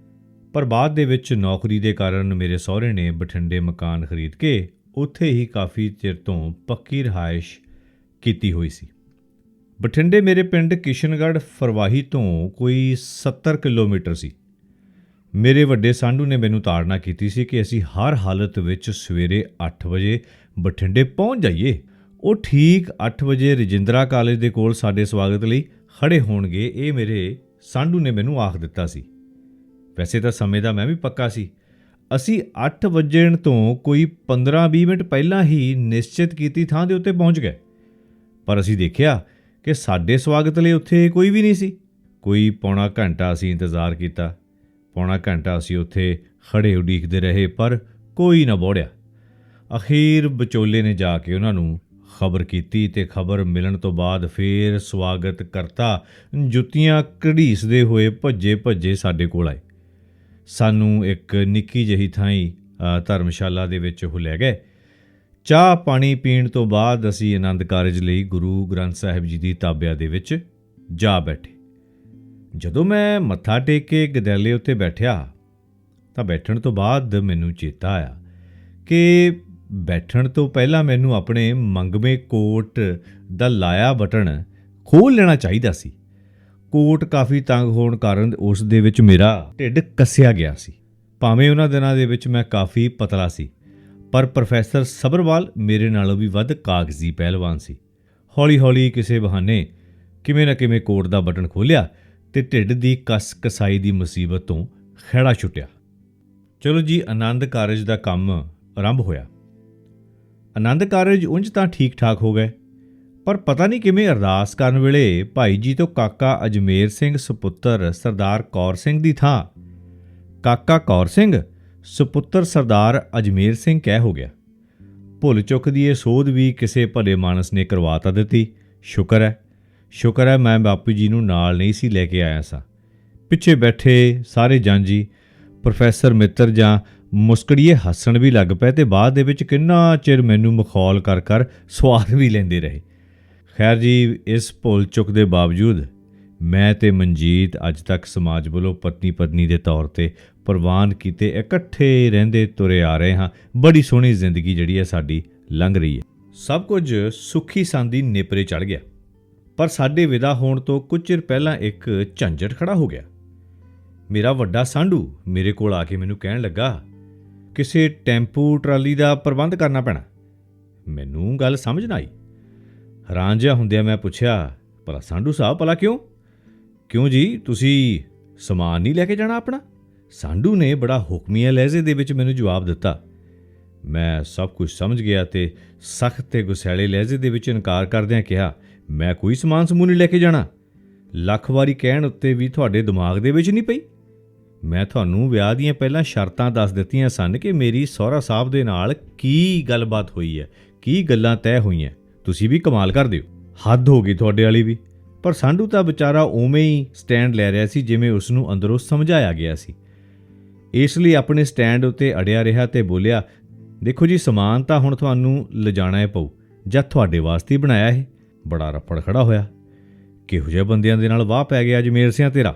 ਪਰ ਬਾਅਦ ਦੇ ਵਿੱਚ ਨੌਕਰੀ ਦੇ ਕਾਰਨ ਮੇਰੇ ਸਹੁਰੇ ਨੇ ਬਠਿੰਡੇ ਮਕਾਨ ਖਰੀਦ ਕੇ ਉੱਥੇ ਹੀ ਕਾਫੀ ਚਿਰ ਤੋਂ ਪੱਕੀ ਰਿਹਾਇਸ਼ ਕੀਤੀ ਹੋਈ ਸੀ। ਬਠਿੰਡੇ ਮੇਰੇ ਪਿੰਡ ਕਿਸ਼ਨਗੜ੍ਹ ਫਰਵਾਹੀ ਤੋਂ ਕੋਈ 70 ਕਿਲੋਮੀਟਰ ਸੀ। ਮੇਰੇ ਵੱਡੇ ਸਾਂਢੂ ਨੇ ਮੈਨੂੰ ਤਾੜਨਾ ਕੀਤੀ ਸੀ ਕਿ ਅਸੀਂ ਹਰ ਹਾਲਤ ਵਿੱਚ ਸਵੇਰੇ 8 ਵਜੇ ਬਠਿੰਡੇ ਪਹੁੰਚ ਜਾਈਏ। ਉਹ ਠੀਕ 8 ਵਜੇ ਰਜਿੰਦਰਾ ਕਾਲਜ ਦੇ ਕੋਲ ਸਾਡੇ ਸਵਾਗਤ ਲਈ ਖੜ੍ਹੇ ਹੋਣਗੇ, ਇਹ ਮੇਰੇ ਸਾਂਢੂ ਨੇ ਮੈਨੂੰ ਆਖ ਦਿੱਤਾ ਸੀ। ਵੈਸੇ ਤਾਂ ਸਮੇਂ ਦਾ ਮੈਂ ਵੀ ਪੱਕਾ ਸੀ। ਅਸੀਂ 8 ਵਜਣ ਤੋਂ ਕੋਈ 15-20 ਮਿੰਟ ਪਹਿਲਾਂ ਹੀ ਨਿਸ਼ਚਿਤ ਕੀਤੀ ਥਾਂ ਦੇ ਉੱਤੇ ਪਹੁੰਚ ਗਏ, ਪਰ ਅਸੀਂ ਦੇਖਿਆ ਕਿ ਸਾਡੇ ਸਵਾਗਤ ਲਈ ਉੱਥੇ ਕੋਈ ਵੀ ਨਹੀਂ ਸੀ। ਕੋਈ ਪੌਣਾ ਘੰਟਾ ਅਸੀਂ ਇੰਤਜ਼ਾਰ ਕੀਤਾ, ਪੌਣਾ ਘੰਟਾ ਅਸੀਂ ਉੱਥੇ ਖੜ੍ਹੇ ਉਡੀਕਦੇ ਰਹੇ, ਪਰ ਕੋਈ ਨਾ ਬੋੜਿਆ। ਅਖੀਰ ਵਿਚੋਲੇ ਨੇ ਜਾ ਕੇ ਉਹਨਾਂ ਨੂੰ ਖਬਰ ਕੀਤੀ ਅਤੇ ਖਬਰ ਮਿਲਣ ਤੋਂ ਬਾਅਦ ਫਿਰ ਸਵਾਗਤ ਕਰਤਾ ਜੁੱਤੀਆਂ ਘੜੀਸਦੇ ਹੋਏ ਭੱਜੇ ਸਾਡੇ ਕੋਲ ਆਏ। ਸਾਨੂੰ ਇੱਕ ਨਿੱਕੀ ਜਿਹੀ ਥਾਈਂ ਧਰਮਸ਼ਾਲਾ ਦੇ ਵਿੱਚ ਉਹ ਲੈ ਗਏ। ਚਾਹ ਪਾਣੀ ਪੀਣ ਤੋਂ ਬਾਅਦ ਅਸੀਂ ਆਨੰਦ ਕਾਰਜ ਲਈ ਗੁਰੂ ਗ੍ਰੰਥ ਸਾਹਿਬ ਜੀ ਦੀ ਤਾਬਿਆ ਦੇ ਵਿੱਚ ਜਾ ਬੈਠੇ। ਜਦੋਂ ਮੈਂ ਮੱਥਾ ਟੇਕ ਕੇ ਗਦੈਲੇ ਉੱਤੇ ਬੈਠਿਆ ਤਾਂ ਬੈਠਣ ਤੋਂ ਬਾਅਦ ਮੈਨੂੰ ਚੇਤਾ ਆਇਆ ਕਿ ਬੈਠਣ ਤੋਂ ਪਹਿਲਾਂ ਮੈਨੂੰ ਆਪਣੇ ਮੰਗਵੇਂ ਕੋਟ ਦਾ ਲਾਇਆ ਬਟਨ ਖੋਲ੍ਹ ਲੈਣਾ ਚਾਹੀਦਾ ਸੀ। ਕੋਟ ਕਾਫੀ ਤੰਗ ਹੋਣ ਕਾਰਨ ਉਸ ਦੇ ਵਿੱਚ ਮੇਰਾ ਢਿੱਡ ਕੱਸਿਆ ਗਿਆ ਸੀ। ਭਾਵੇਂ ਉਹਨਾਂ ਦਿਨਾਂ ਦੇ ਵਿੱਚ ਮੈਂ ਕਾਫੀ ਪਤਲਾ ਸੀ, ਪਰ ਪ੍ਰੋਫੈਸਰ ਸਬਰਵਾਲ ਮੇਰੇ ਨਾਲੋਂ ਵੀ ਵੱਧ ਕਾਗਜ਼ੀ ਪਹਿਲਵਾਨ ਸੀ। ਹੌਲੀ ਕਿਸੇ ਬਹਾਨੇ ਕਿਵੇਂ ਨਾ ਕਿਵੇਂ ਕੋਟ ਦਾ ਬਟਨ ਖੋਲ੍ਹਿਆ ਅਤੇ ਢਿੱਡ ਦੀ ਕਸਾਈ ਦੀ ਮੁਸੀਬਤ ਤੋਂ ਖਹਿੜਾ ਛੁੱਟਿਆ। ਚਲੋ ਜੀ, ਆਨੰਦ ਕਾਰਜ ਦਾ ਕੰਮ ਆਰੰਭ ਹੋਇਆ। ਆਨੰਦ ਕਾਰਜ ਉਂਝ ਤਾਂ ਠੀਕ ਠਾਕ ਹੋ ਗਏ, ਪਰ ਪਤਾ ਨਹੀਂ ਕਿਵੇਂ ਅਰਦਾਸ ਕਰਨ ਵੇਲੇ ਭਾਈ ਜੀ ਤੋਂ ਕਾਕਾ ਅਜਮੇਰ ਸਿੰਘ ਸੁਪੁੱਤਰ ਸਰਦਾਰ ਕੌਰ ਸਿੰਘ ਦੀ ਥਾਂ ਕਾਕਾ ਕੌਰ ਸਿੰਘ ਸੁਪੁੱਤਰ ਸਰਦਾਰ ਅਜਮੇਰ ਸਿੰਘ ਕਹਿ ਹੋ ਗਿਆ। ਭੁੱਲ ਚੁੱਕ ਦੀ ਇਹ ਸੋਧ ਵੀ ਕਿਸੇ ਭਲੇ ਮਾਨਸ ਨੇ ਕਰਵਾ ਤਾਂ ਦਿੱਤੀ। ਸ਼ੁਕਰ ਹੈ ਮੈਂ ਬਾਪੂ ਜੀ ਨੂੰ ਨਾਲ ਨਹੀਂ ਸੀ ਲੈ ਕੇ ਆਇਆ ਸਾਂ। ਪਿੱਛੇ ਬੈਠੇ ਸਾਰੇ ਜਾਂਜੀ ਪ੍ਰੋਫੈਸਰ ਮਿੱਤਰ ਜਾਂ ਮੁਸਕੜੀਏ ਹੱਸਣ ਵੀ ਲੱਗ ਪਏ ਅਤੇ ਬਾਅਦ ਦੇ ਵਿੱਚ ਕਿੰਨਾ ਚਿਰ ਮੈਨੂੰ ਮਖੌਲ ਕਰ ਸਵਾਦ ਵੀ ਲੈਂਦੇ ਰਹੇ। ਖੈਰ ਜੀ, ਇਸ ਭੁੱਲ ਚੁੱਕ ਦੇ ਬਾਵਜੂਦ ਮੈਂ ਤੇ ਮਨਜੀਤ ਅੱਜ ਤੱਕ ਸਮਾਜ ਵੱਲੋਂ ਪਤਨੀ ਦੇ ਤੌਰ 'ਤੇ ਪ੍ਰਵਾਨ ਕੀਤੇ ਇਕੱਠੇ ਰਹਿੰਦੇ ਤੁਰੇ ਆ ਰਹੇ ਹਾਂ। ਬੜੀ ਸੋਹਣੀ ਜ਼ਿੰਦਗੀ ਜਿਹੜੀ ਹੈ ਸਾਡੀ ਲੰਘ ਰਹੀ ਹੈ। ਸਭ ਕੁਝ ਸੁੱਖੀ ਸਾਂਦੀ ਨੇਪਰੇ ਚੜ੍ਹ ਗਿਆ, ਪਰ ਸਾਡੇ ਵਿਦਾ ਹੋਣ ਤੋਂ ਕੁਝ ਚਿਰ ਪਹਿਲਾਂ ਇੱਕ ਝੰਜਟ ਖੜਾ ਹੋ ਗਿਆ। ਮੇਰਾ ਵੱਡਾ ਸਾਂਢੂ ਮੇਰੇ ਕੋਲ ਆ ਕੇ ਮੈਨੂੰ ਕਹਿਣ ਲੱਗਾ, ਕਿਸੇ ਟੈਂਪੂ ਟਰਾਲੀ ਦਾ ਪ੍ਰਬੰਧ ਕਰਨਾ ਪੈਣਾ। ਮੈਨੂੰ ਗੱਲ ਸਮਝ ਨਾ ਆਈ। ਹੈਰਾਨ ਜਿਹਾ ਹੁੰਦਿਆਂ ਮੈਂ ਪੁੱਛਿਆ, ਭਲਾ ਸਾਂਢੂ ਸਾਹਿਬ, ਭਲਾ ਕਿਉਂ ਜੀ, ਤੁਸੀਂ ਸਮਾਨ ਨਹੀਂ ਲੈ ਕੇ ਜਾਣਾ ਆਪਣਾ? ਸਾਂਢੂ ਨੇ ਬੜਾ ਹੁਕਮੀਆ ਲਹਿਜ਼ੇ ਦੇ ਵਿੱਚ ਮੈਨੂੰ ਜਵਾਬ ਦਿੱਤਾ। ਮੈਂ ਸਭ ਕੁਝ ਸਮਝ ਗਿਆ ਅਤੇ ਸਖਤ ਤੇ ਗੁਸੈਲੇ ਲਹਿਜ਼ੇ ਦੇ ਵਿੱਚ ਇਨਕਾਰ ਕਰਦਿਆਂ ਕਿਹਾ, ਮੈਂ ਕੋਈ ਸਮਾਨ ਸਮੂਹ ਨਹੀਂ ਲੈ ਕੇ ਜਾਣਾ। ਲੱਖ ਵਾਰੀ ਕਹਿਣ ਉੱਤੇ ਵੀ ਤੁਹਾਡੇ ਦਿਮਾਗ ਦੇ ਵਿੱਚ ਨਹੀਂ ਪਈ? ਮੈਂ ਤੁਹਾਨੂੰ ਵਿਆਹ ਦੀਆਂ ਪਹਿਲਾਂ ਸ਼ਰਤਾਂ ਦੱਸ ਦਿੱਤੀਆਂ ਸਨ ਕਿ ਮੇਰੀ ਸਹੁਰਾ ਸਾਹਿਬ ਦੇ ਨਾਲ ਕੀ ਗੱਲਬਾਤ ਹੋਈ ਹੈ, ਕੀ ਗੱਲਾਂ ਤੈਅ ਹੋਈਆਂ। ਤੁਸੀਂ ਵੀ ਕਮਾਲ ਕਰਦੇ ਹੋ, ਹੱਦ ਹੋ ਗਈ ਤੁਹਾਡੇ ਵਾਲੀ ਵੀ। ਪਰ ਸਾਂਢੂ ਤਾਂ ਵਿਚਾਰਾ ਉਵੇਂ ਹੀ ਸਟੈਂਡ ਲੈ ਰਿਹਾ ਸੀ ਜਿਵੇਂ ਉਸ ਨੂੰ ਅੰਦਰੋਂ ਸਮਝਾਇਆ ਗਿਆ ਸੀ। ਇਸ ਲਈ ਆਪਣੇ ਸਟੈਂਡ ਉੱਤੇ ਅੜਿਆ ਰਿਹਾ ਅਤੇ ਬੋਲਿਆ, ਦੇਖੋ ਜੀ, ਸਮਾਨ ਤਾਂ ਹੁਣ ਤੁਹਾਨੂੰ ਲਿਜਾਣਾ ਪਊ, ਜਦ ਤੁਹਾਡੇ ਵਾਸਤੇ ਹੀ ਬਣਾਇਆ ਇਹ। ਬੜਾ ਰੱਫੜ ਖੜਾ ਹੋਇਆ। ਕਿਹੋ ਜਿਹੇ ਬੰਦਿਆਂ ਦੇ ਨਾਲ ਵਾਹ ਪੈ ਗਿਆ ਅਜਮੇਰ ਸਿਆਂ ਤੇਰਾ।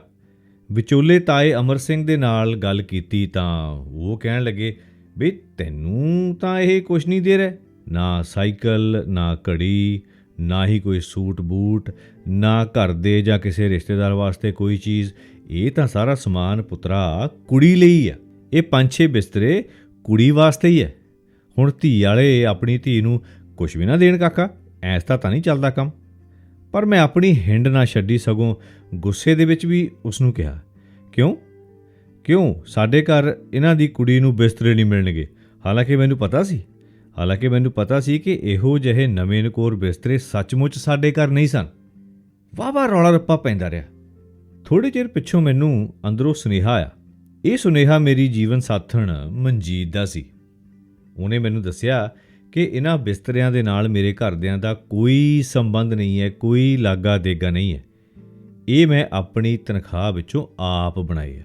ਵਿਚੋਲੇ ਤਾਏ ਅਮਰ ਸਿੰਘ ਦੇ ਨਾਲ ਗੱਲ ਕੀਤੀ ਤਾਂ ਉਹ ਕਹਿਣ ਲੱਗੇ, ਬਈ ਤੈਨੂੰ ਤਾਂ ਇਹ ਕੁਛ ਨਹੀਂ ਦੇ ਰਿਹਾ, ਨਾ ਸਾਈਕਲ, ਨਾ ਘੜੀ, ਨਾ ਹੀ ਕੋਈ ਸੂਟ ਬੂਟ, ਨਾ ਘਰ ਦੇ ਜਾਂ ਕਿਸੇ ਰਿਸ਼ਤੇਦਾਰ ਵਾਸਤੇ ਕੋਈ ਚੀਜ਼। ਇਹ ਤਾਂ ਸਾਰਾ ਸਮਾਨ ਪੁੱਤਰਾ ਕੁੜੀ ਲਈ ਆ। ਇਹ 5-6 ਬਿਸਤਰੇ ਕੁੜੀ ਵਾਸਤੇ ਹੀ ਹੈ। ਹੁਣ ਧੀ ਵਾਲੇ ਆਪਣੀ ਧੀ ਨੂੰ ਕੁਛ ਵੀ ਨਾ ਦੇਣ ਕਾਕਾ, ਐਸ ਤਾਂ ਨਹੀਂ ਚੱਲਦਾ ਕੰਮ। ਪਰ ਮੈਂ ਆਪਣੀ ਹਿੰਡ ਨਾ ਛੱਡੀ, ਸਗੋਂ ਗੁੱਸੇ ਦੇ ਵਿੱਚ ਵੀ ਉਸ ਨੂੰ ਕਿਹਾ, ਕਿਉਂ ਸਾਡੇ ਘਰ ਇਹਨਾਂ ਦੀ ਕੁੜੀ ਨੂੰ ਬਿਸਤਰੇ ਨਹੀਂ ਮਿਲਣਗੇ। ਹਾਲਾਂਕਿ ਮੈਨੂੰ ਪਤਾ ਸੀ ਕਿ ਇਹੋ ਜਿਹੇ ਨਵੇਂ ਨਕੋਰ ਬਿਸਤਰੇ ਸੱਚਮੁੱਚ ਸਾਡੇ ਘਰ ਨਹੀਂ ਸਨ। ਵਾਹ ਰੌਲਾ ਰੱਪਾ ਪੈਂਦਾ ਰਿਹਾ। ਥੋੜ੍ਹੇ ਚਿਰ ਪਿੱਛੋਂ ਮੈਨੂੰ ਅੰਦਰੋਂ ਸੁਨੇਹਾ ਆਇਆ। ਇਹ ਸੁਨੇਹਾ ਮੇਰੀ ਜੀਵਨ ਸਾਥਣ ਮਨਜੀਤ ਦਾ ਸੀ। ਉਹਨੇ ਮੈਨੂੰ ਦੱਸਿਆ ਕਿ ਇਹਨਾਂ ਬਿਸਤਰਿਆਂ ਦੇ ਨਾਲ ਮੇਰੇ ਘਰਦਿਆਂ ਦਾ ਕੋਈ ਸੰਬੰਧ ਨਹੀਂ ਹੈ, ਕੋਈ ਲਾਗਾ ਦੇਗਾ ਨਹੀਂ ਹੈ। ਇਹ ਮੈਂ ਆਪਣੀ ਤਨਖਾਹ ਵਿੱਚੋਂ ਆਪ ਬਣਾਏ ਆ।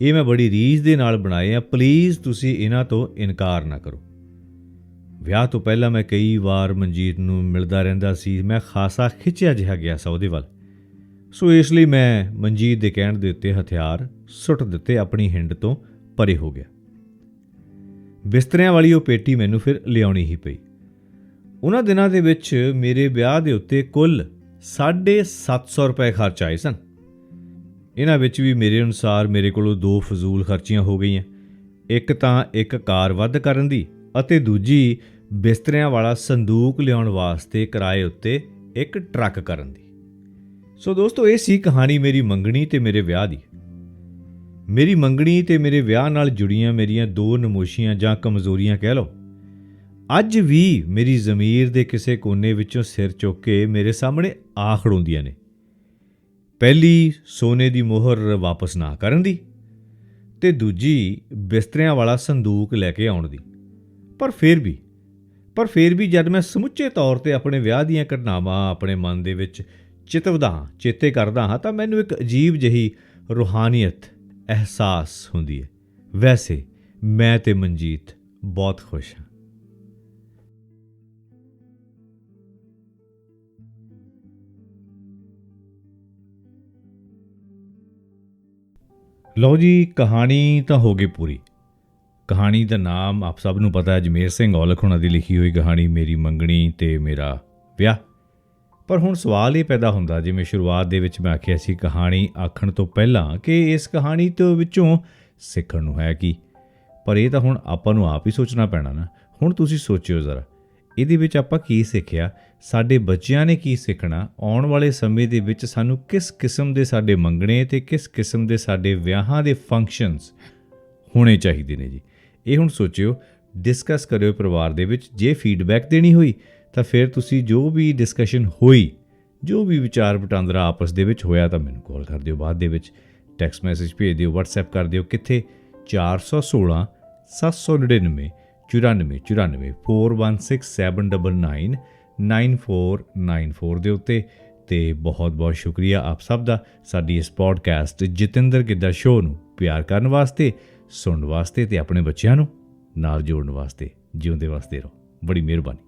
ਇਹ ਮੈਂ ਬੜੀ ਰੀਝ ਦੇ ਨਾਲ ਬਣਾਏ ਆ। ਪਲੀਜ਼ ਤੁਸੀਂ ਇਹਨਾਂ ਤੋਂ ਇਨਕਾਰ ਨਾ ਕਰੋ। ਵਿਆਹ ਤੋਂ ਪਹਿਲਾਂ ਮੈਂ ਕਈ ਵਾਰ ਮਨਜੀਤ ਨੂੰ ਮਿਲਦਾ ਰਹਿੰਦਾ ਸੀ। ਮੈਂ ਖਾਸਾ ਖਿੱਚਿਆ ਜਿਹਾ ਗਿਆ ਸਾਂ ਉਹਦੇ ਵੱਲ। ਸੋ ਇਸ ਲਈ ਮੈਂ ਮਨਜੀਤ ਦੇ ਕਹਿਣ ਦੇ ਉੱਤੇ ਹਥਿਆਰ ਸੁੱਟ ਦਿੱਤੇ, ਆਪਣੀ ਹਿੰਡ ਤੋਂ ਪਰੇ ਹੋ ਗਿਆ। ਬਿਸਤਰਿਆਂ ਵਾਲੀ ਉਹ ਪੇਟੀ ਮੈਨੂੰ ਫਿਰ ਲਿਆਉਣੀ ਹੀ ਪਈ। ਉਹਨਾਂ ਦਿਨਾਂ ਦੇ ਵਿੱਚ ਮੇਰੇ ਵਿਆਹ ਦੇ ਉੱਤੇ ਕੁੱਲ 750 ਰੁਪਏ ਖਰਚ ਆਏ ਸਨ। ਇਹਨਾਂ ਵਿੱਚ ਵੀ ਮੇਰੇ ਅਨੁਸਾਰ ਮੇਰੇ ਕੋਲੋਂ 2 ਫਜ਼ੂਲ ਖਰਚੀਆਂ ਹੋ ਗਈਆਂ। ਇੱਕ ਤਾਂ ਇੱਕ ਕਾਰ ਵੱਧ ਕਰਨ ਦੀ ਅਤੇ ਦੂਜੀ ਬਿਸਤਰਿਆਂ ਵਾਲਾ ਸੰਦੂਕ ਲਿਆਉਣ ਵਾਸਤੇ ਕਿਰਾਏ ਉੱਤੇ ਇੱਕ ਟਰੱਕ ਕਰਨ ਦੀ। ਸੋ ਦੋਸਤੋ, ਇਹ ਸੀ ਕਹਾਣੀ ਮੇਰੀ ਮੰਗਣੀ ਤੇ ਮੇਰੇ ਵਿਆਹ ਦੀ। ਮੇਰੀ ਮੰਗਣੀ ਤੇ ਮੇਰੇ ਵਿਆਹ ਨਾਲ ਜੁੜੀਆਂ ਮੇਰੀਆਂ 2 ਨਮੋਸ਼ੀਆਂ ਜਾਂ ਕਮਜ਼ੋਰੀਆਂ ਕਹਿ ਲਓ, ਅੱਜ ਵੀ ਮੇਰੀ ਜ਼ਮੀਰ ਦੇ ਕਿਸੇ ਕੋਨੇ ਵਿੱਚੋਂ ਸਿਰ ਚੁੱਕ ਕੇ ਮੇਰੇ ਸਾਹਮਣੇ ਆ ਖੜੋਂਦੀਆਂ ਨੇ। ਪਹਿਲੀ, ਸੋਨੇ ਦੀ ਮੋਹਰ ਵਾਪਸ ਨਾ ਕਰਨ ਦੀ, ਤੇ ਦੂਜੀ ਬਿਸਤਰਿਆਂ ਵਾਲਾ ਸੰਦੂਕ ਲੈ ਕੇ ਆਉਣ ਦੀ। ਪਰ ਫਿਰ ਵੀ ਜਦ ਮੈਂ ਸਮੁੱਚੇ ਤੌਰ 'ਤੇ ਆਪਣੇ ਵਿਆਹ ਦੀਆਂ ਘਟਨਾਵਾਂ ਆਪਣੇ ਮਨ ਦੇ ਵਿੱਚ ਚੇਤੇ ਕਰਦਾ ਹਾਂ ਤਾਂ ਮੈਨੂੰ ਇੱਕ ਅਜੀਬ ਜਿਹੀ ਰੂਹਾਨੀਅਤ ਅਹਿਸਾਸ ਹੁੰਦੀ ਹੈ। ਵੈਸੇ ਮੈਂ ਤੇ ਮਨਜੀਤ ਬਹੁਤ ਖੁਸ਼ ਹਾਂ। ਲਓ ਜੀ, ਕਹਾਣੀ ਤਾਂ ਹੋ ਗਈ ਪੂਰੀ। ਕਹਾਣੀ ਦਾ ਨਾਮ ਆਪ ਸਭ ਨੂੰ ਪਤਾ ਹੈ, ਅਜਮੇਰ ਸਿੰਘ ਔਲਖ ਉਹਨਾਂ ਦੀ ਲਿਖੀ ਹੋਈ ਕਹਾਣੀ ਮੇਰੀ ਮੰਗਣੀ ਤੇ ਮੇਰਾ ਵਿਆਹ। ਪਰ ਹੁਣ ਸਵਾਲ ਇਹ ਪੈਦਾ ਹੁੰਦਾ, ਜਿਵੇਂ ਸ਼ੁਰੂਆਤ ਦੇ ਵਿੱਚ ਮੈਂ ਆਖਿਆ ਸੀ ਕਹਾਣੀ ਆਖਣ ਤੋਂ ਪਹਿਲਾਂ, ਕਿ ਇਸ ਕਹਾਣੀ ਤੋਂ ਵਿੱਚੋਂ ਸਿੱਖਣ ਨੂੰ ਹੈ ਕੀ। ਪਰ ਇਹ ਤਾਂ ਹੁਣ ਆਪਾਂ ਨੂੰ ਆਪ ਹੀ ਸੋਚਣਾ ਪੈਣਾ ਨਾ। ਹੁਣ ਤੁਸੀਂ ਸੋਚਿਓ ਜ਼ਰਾ, ਇਹਦੇ ਵਿੱਚ ਆਪਾਂ ਕੀ ਸਿੱਖਿਆ, ਸਾਡੇ ਬੱਚਿਆਂ ਨੇ ਕੀ ਸਿੱਖਣਾ, ਆਉਣ ਵਾਲੇ ਸਮੇਂ ਦੇ ਵਿੱਚ ਸਾਨੂੰ ਕਿਸ ਕਿਸਮ ਦੇ ਸਾਡੇ ਮੰਗਣੇ ਅਤੇ ਕਿਸ ਕਿਸਮ ਦੇ ਸਾਡੇ ਵਿਆਹਾਂ ਦੇ ਫੰਕਸ਼ਨਸ ਹੋਣੇ ਚਾਹੀਦੇ ਨੇ ਜੀ। ਇਹ ਹੁਣ ਸੋਚਿਓ, ਡਿਸਕਸ ਕਰਿਓ ਪਰਿਵਾਰ ਦੇ ਵਿੱਚ। ਜੇ ਫੀਡਬੈਕ ਦੇਣੀ ਹੋਈ ਤਾਂ ਫਿਰ ਤੁਸੀਂ ਜੋ ਵੀ ਡਿਸਕਸ਼ਨ ਹੋਈ, ਜੋ ਵੀ ਵਿਚਾਰ ਵਟਾਂਦਰਾ ਆਪਸ ਦੇ ਵਿੱਚ ਹੋਇਆ, ਤਾਂ ਮੈਨੂੰ ਕਾਲ ਕਰ ਦਿਓ, ਬਾਅਦ ਦੇ ਵਿੱਚ ਟੈਕਸਟ ਮੈਸੇਜ ਭੇਜ ਦਿਓ, ਵਟਸਐਪ ਕਰ ਦਿਓ। ਕਿੱਥੇ? 416 799 94 94 416 799 9494 ਦੇ ਉੱਤੇ। ਅਤੇ ਬਹੁਤ ਬਹੁਤ ਸ਼ੁਕਰੀਆ ਆਪ ਸਭ ਦਾ ਸਾਡੀ ਇਸ ਪੋਡਕਾਸਟ ਜਤਿੰਦਰ ਗਿੱਧਾ ਸ਼ੋਅ ਨੂੰ ਪਿਆਰ ਕਰਨ ਵਾਸਤੇ, ਸੁਣਨ ਵਾਸਤੇ ਅਤੇ ਆਪਣੇ ਬੱਚਿਆਂ ਨੂੰ ਨਾਲ ਜੋੜਨ ਵਾਸਤੇ। ਜਿਉਂਦੇ ਵਾਸਤੇ ਰਹੋ। ਬੜੀ ਮਿਹਰਬਾਨੀ।